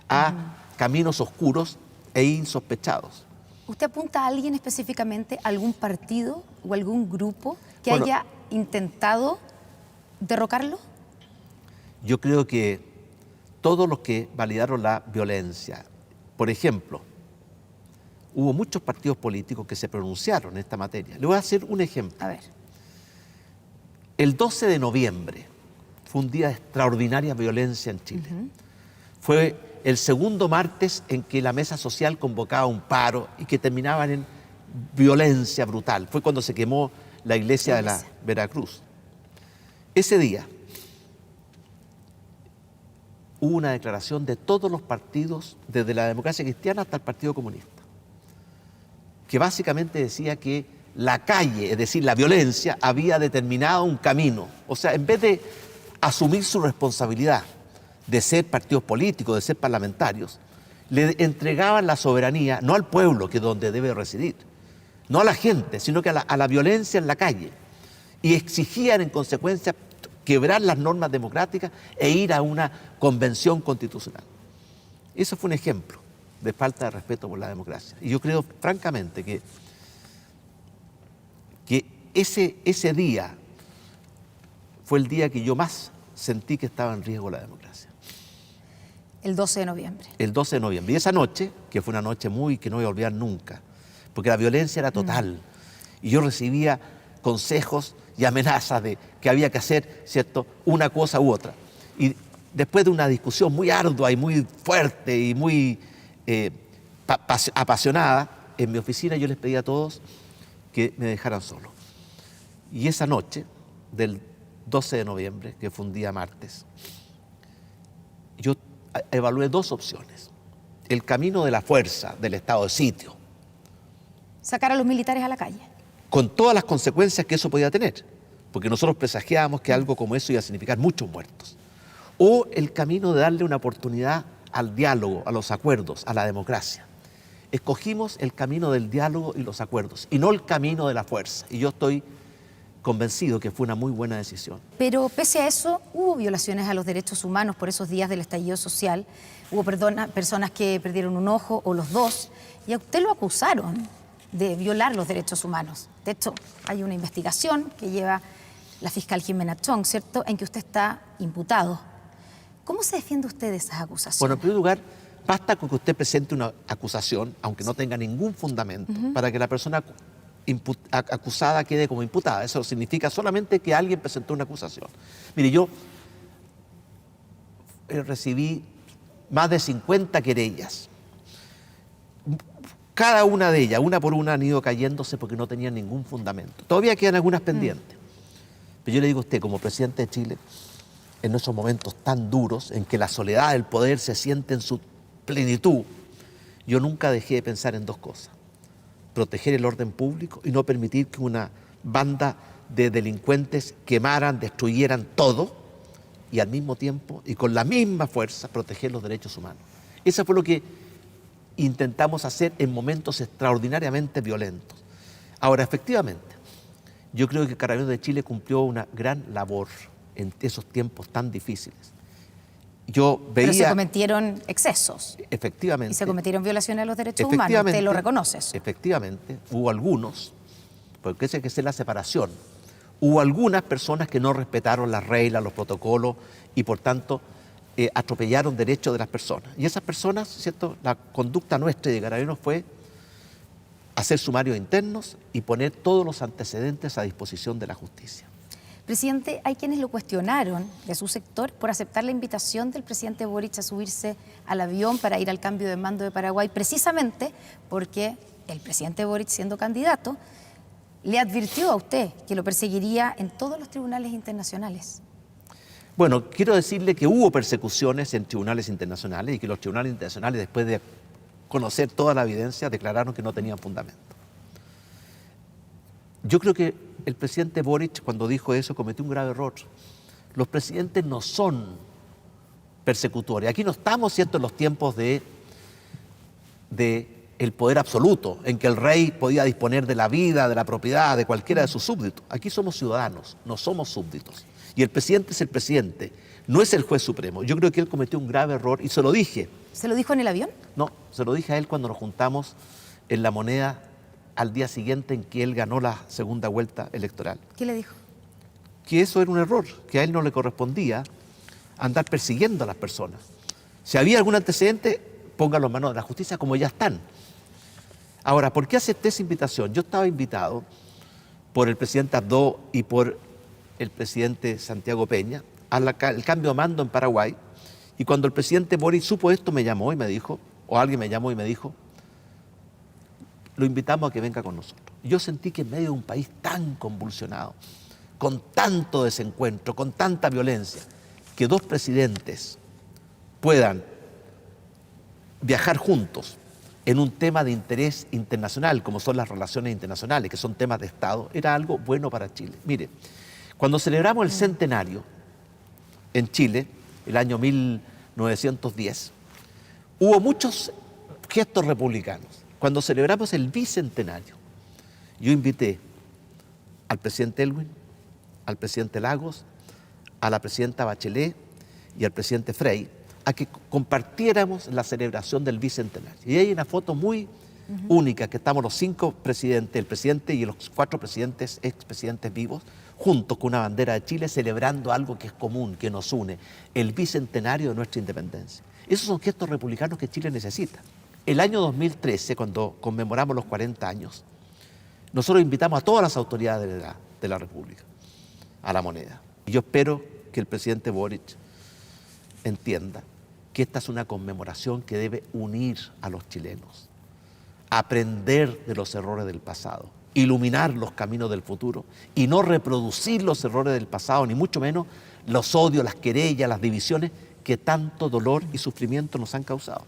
a caminos oscuros e insospechados. ¿Usted apunta a alguien específicamente, algún partido o algún grupo que haya intentado derrocarlo? Yo creo que todos los que validaron la violencia, por ejemplo, hubo muchos partidos políticos que se pronunciaron en esta materia. Le voy a hacer un ejemplo. A ver. El 12 de noviembre fue un día de extraordinaria violencia en Chile. Fue el segundo martes en que la mesa social convocaba un paro y que terminaban en violencia brutal. Fue cuando se quemó la iglesia de la Veracruz. Ese día hubo una declaración de todos los partidos, desde la Democracia Cristiana hasta el Partido Comunista, que básicamente decía que la calle, es decir, la violencia, había determinado un camino. O sea, en vez de asumir su responsabilidad de ser partidos políticos, de ser parlamentarios, le entregaban la soberanía no al pueblo, que es donde debe residir, no a la gente, sino que a la violencia en la calle. Y exigían en consecuencia quebrar las normas democráticas e ir a una convención constitucional. Eso fue un ejemplo de falta de respeto por la democracia. Y yo creo francamente que ese día fue el día que yo más sentí que estaba en riesgo la democracia. El 12 de noviembre. El 12 de noviembre. Y esa noche, que fue una noche que no voy a olvidar nunca, porque la violencia era total. Y yo recibía consejos y amenazas de que había que hacer, ¿cierto?, una cosa u otra. Y después de una discusión muy ardua y muy fuerte y muy apasionada, en mi oficina yo les pedí a todos que me dejaran solo. Y esa noche del 12 de noviembre, que fue un día martes, yo evalué 2 opciones. El camino de la fuerza, del estado de sitio. Sacar a los militares a la calle. Con todas las consecuencias que eso podía tener, porque nosotros presagiábamos que algo como eso iba a significar muchos muertos. O el camino de darle una oportunidad al diálogo, a los acuerdos, a la democracia. Escogimos el camino del diálogo y los acuerdos, y no el camino de la fuerza. Y yo estoy convencido que fue una muy buena decisión. Pero pese a eso, hubo violaciones a los derechos humanos por esos días del estallido social. Hubo personas que perdieron un ojo o los dos, y a usted lo acusaron de violar los derechos humanos. De hecho, hay una investigación que lleva la fiscal Jimena Chong, ¿cierto?, en que usted está imputado. ¿Cómo se defiende usted de esas acusaciones? Bueno, en primer lugar, basta con que usted presente una acusación, aunque no tenga ningún fundamento, para que la persona acusada quede como imputada. Eso significa solamente que alguien presentó una acusación. Mire, yo recibí más de 50 querellas. Cada una de ellas, una por una, han ido cayéndose porque no tenían ningún fundamento. Todavía quedan algunas pendientes. Pero yo le digo a usted, como presidente de Chile, en esos momentos tan duros, en que la soledad del poder se siente en su plenitud, yo nunca dejé de pensar en 2 cosas. Proteger el orden público y no permitir que una banda de delincuentes quemaran, destruyeran todo, y al mismo tiempo y con la misma fuerza proteger los derechos humanos. Eso fue lo que intentamos hacer en momentos extraordinariamente violentos. Ahora, efectivamente, yo creo que Carabineros de Chile cumplió una gran labor en esos tiempos tan difíciles. Yo veía... Pero se cometieron excesos. Efectivamente. Y se cometieron violaciones a los derechos humanos. ¿Usted lo reconoce eso? Efectivamente, hubo algunos, porque hay que hacer la separación. Hubo algunas personas que no respetaron las reglas, los protocolos, y por tanto atropellaron derechos de las personas. Y esas personas, ¿cierto?, la conducta nuestra de Carabineros fue hacer sumarios internos y poner todos los antecedentes a disposición de la justicia. Presidente, hay quienes lo cuestionaron de su sector por aceptar la invitación del presidente Boric a subirse al avión para ir al cambio de mando de Paraguay, precisamente porque el presidente Boric, siendo candidato, le advirtió a usted que lo perseguiría en todos los tribunales internacionales. Bueno, quiero decirle que hubo persecuciones en tribunales internacionales y que los tribunales internacionales, después de conocer toda la evidencia, declararon que no tenían fundamento. Yo creo que el presidente Boric, cuando dijo eso, cometió un grave error. Los presidentes no son persecutores. Aquí no estamos, ¿cierto?, en los tiempos de el poder absoluto, en que el rey podía disponer de la vida, de la propiedad, de cualquiera de sus súbditos. Aquí somos ciudadanos, no somos súbditos. Y el presidente es el presidente, no es el juez supremo. Yo creo que él cometió un grave error y se lo dije. ¿Se lo dijo en el avión? No, se lo dije a él cuando nos juntamos en La Moneda al día siguiente en que él ganó la segunda vuelta electoral. ¿Qué le dijo? Que eso era un error, que a él no le correspondía andar persiguiendo a las personas. Si había algún antecedente, póngalo en manos de la justicia como ya están. Ahora, ¿por qué acepté esa invitación? Yo estaba invitado por el presidente Abdo y por el presidente Santiago Peña al cambio de mando en Paraguay, y cuando el presidente Boric supo esto me llamó y me dijo, o alguien me llamó y me dijo, lo invitamos a que venga con nosotros. Yo sentí que en medio de un país tan convulsionado, con tanto desencuentro, con tanta violencia, que dos presidentes puedan viajar juntos en un tema de interés internacional, como son las relaciones internacionales, que son temas de Estado, era algo bueno para Chile. Mire, cuando celebramos el centenario en Chile, el año 1910, hubo muchos gestos republicanos. Cuando celebramos el bicentenario, yo invité al presidente Elwin, al presidente Lagos, a la presidenta Bachelet y al presidente Frey a que compartiéramos la celebración del bicentenario. Y hay una foto muy única, que estamos los 5 presidentes, el presidente y los 4 presidentes, expresidentes vivos, juntos con una bandera de Chile, celebrando algo que es común, que nos une, el bicentenario de nuestra independencia. Esos son gestos republicanos que Chile necesita. El año 2013, cuando conmemoramos los 40 años, nosotros invitamos a todas las autoridades de la República a La Moneda. Y yo espero que el presidente Boric entienda que esta es una conmemoración que debe unir a los chilenos, aprender de los errores del pasado, iluminar los caminos del futuro y no reproducir los errores del pasado, ni mucho menos los odios, las querellas, las divisiones que tanto dolor y sufrimiento nos han causado.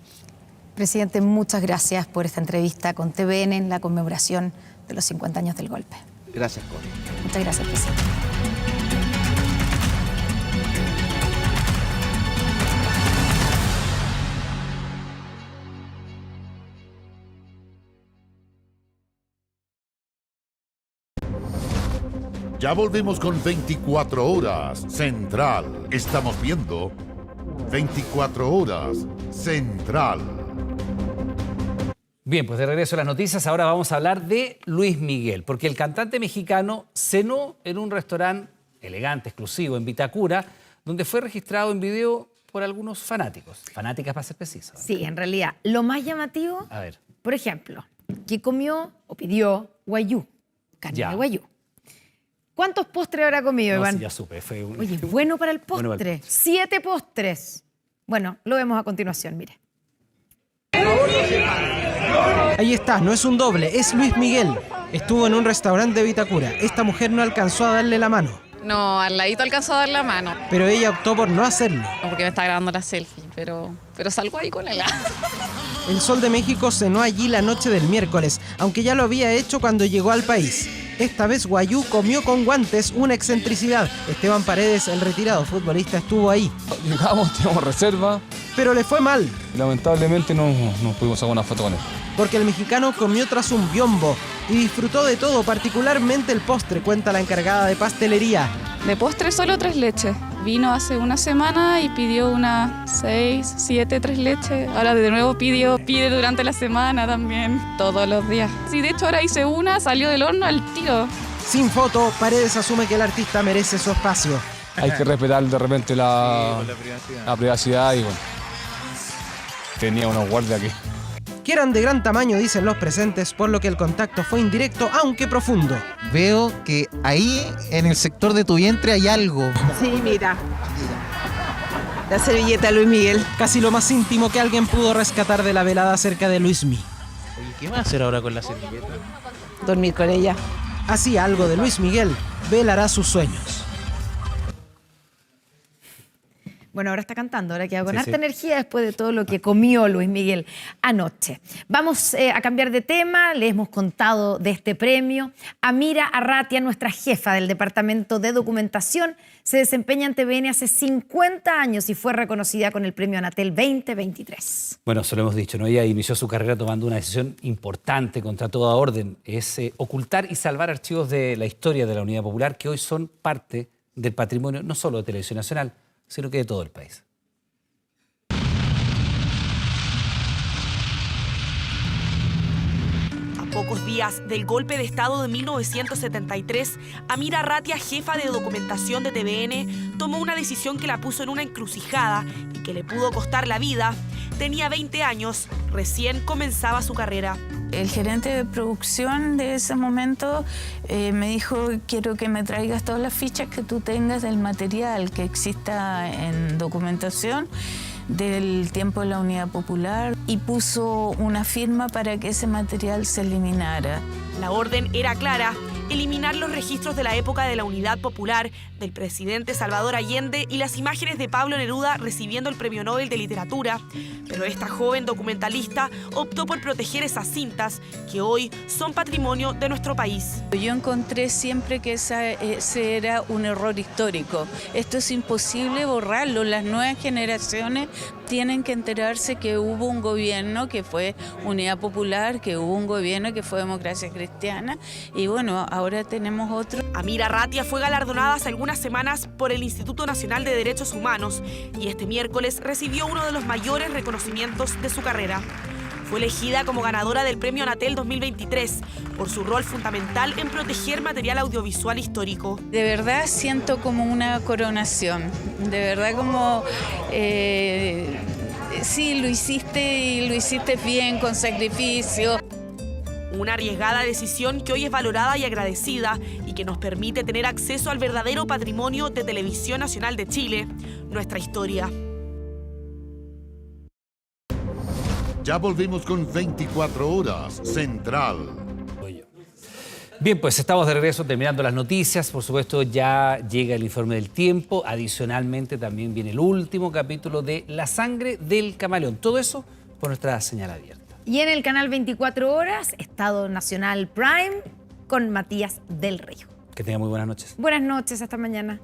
Presidente, muchas gracias por esta entrevista con TVN en la conmemoración de los 50 años del golpe. Gracias, Connie. Muchas gracias, presidente. Ya volvemos con 24 horas Central. Estamos viendo 24 horas Central. Bien, pues de regreso a las noticias, ahora vamos a hablar de Luis Miguel, porque el cantante mexicano cenó en un restaurante elegante, exclusivo, en Vitacura, donde fue registrado en video por algunos fanáticos. Fanáticas, para ser preciso. Sí, en realidad, lo más llamativo, A ver. por ejemplo, que comió o pidió guayú, carne de guayú. ¿Cuántos postres habrá comido, No, Iván? sí, ya supe. Fue un... Oye, bueno para el postre. Bueno para el 7 postres. Bueno, lo vemos a continuación, mire. Ahí está, no es un doble, es Luis Miguel. Estuvo en un restaurante de Vitacura. Esta mujer no alcanzó a darle la mano, No, al ladito alcanzó a dar la mano. pero ella optó por no hacerlo. No, porque me está grabando la selfie, pero salgo ahí con él. El Sol de México cenó allí la noche del miércoles, aunque ya lo había hecho cuando llegó al país. Esta vez Guayú comió con guantes, una excentricidad. Esteban Paredes, el retirado futbolista, estuvo ahí. Llegamos, teníamos reserva. Pero le fue mal, Lamentablemente no pudimos sacar una foto con él. porque el mexicano comió tras un biombo y disfrutó de todo, particularmente el postre, cuenta la encargada de pastelería. De postre solo 3 leches. Vino hace una semana y pidió unas 6, 7, 3 leches. Ahora de nuevo pide durante la semana también, todos los días. Sí, de hecho ahora hice una, salió del horno al tiro. Sin foto, Paredes asume que el artista merece su espacio. Hay que respetar de repente la privacidad y bueno, tenía unos guardias aquí. que eran de gran tamaño, dicen los presentes, por lo que el contacto fue indirecto, aunque profundo. Veo que ahí, en el sector de tu vientre, hay algo. Sí, mira. La servilleta Luis Miguel. Casi lo más íntimo que alguien pudo rescatar de la velada cerca de Luismi. Oye, ¿qué va a hacer ahora con la servilleta? Dormir con ella. Así algo de Luis Miguel velará sus sueños. Bueno, ahora está cantando, ahora queda con harta energía después de todo lo que comió Luis Miguel anoche. Vamos a cambiar de tema, le hemos contado de este premio. Amira Arratia, nuestra jefa del Departamento de Documentación, se desempeña en TVN hace 50 años y fue reconocida con el premio Anatel 2023. Bueno, se lo hemos dicho, ¿no? Ella inició su carrera tomando una decisión importante contra toda orden, es ocultar y salvar archivos de la historia de la Unidad Popular que hoy son parte del patrimonio no solo de Televisión Nacional, sino que de todo el país. A pocos días del golpe de Estado de 1973, Amira Arratia, jefa de documentación de TVN, tomó una decisión que la puso en una encrucijada y que le pudo costar la vida. Tenía 20 años, recién comenzaba su carrera. El gerente de producción de ese momento me dijo: quiero que me traigas todas las fichas que tú tengas del material que exista en documentación del tiempo de la Unidad Popular, y puso una firma para que ese material se eliminara. La orden era clara: eliminar los registros de la época de la Unidad Popular, del presidente Salvador Allende y las imágenes de Pablo Neruda recibiendo el Premio Nobel de Literatura. Pero esta joven documentalista optó por proteger esas cintas que hoy son patrimonio de nuestro país. Yo encontré siempre que ese era un error histórico. Esto es imposible borrarlo. Las nuevas generaciones tienen que enterarse que hubo un gobierno que fue Unidad Popular, que hubo un gobierno que fue Democracia Cristiana, y bueno, ahora tenemos otro. Amira Arratia fue galardonada hace algunas semanas por el Instituto Nacional de Derechos Humanos y este miércoles recibió uno de los mayores reconocimientos de su carrera. Fue elegida como ganadora del Premio Anatel 2023 por su rol fundamental en proteger material audiovisual histórico. De verdad siento como una coronación, de verdad como... sí, lo hiciste y lo hiciste bien, con sacrificio. Una arriesgada decisión que hoy es valorada y agradecida y que nos permite tener acceso al verdadero patrimonio de Televisión Nacional de Chile, nuestra historia. Ya volvimos con 24 horas Central. Bien, pues estamos de regreso terminando las noticias. Por supuesto, ya llega el informe del tiempo. Adicionalmente, también viene el último capítulo de La sangre del camaleón. Todo eso por nuestra señal abierta. Y en el canal 24 Horas, Estado Nacional Prime, con Matías del Río. Que tenga muy buenas noches. Buenas noches, hasta mañana.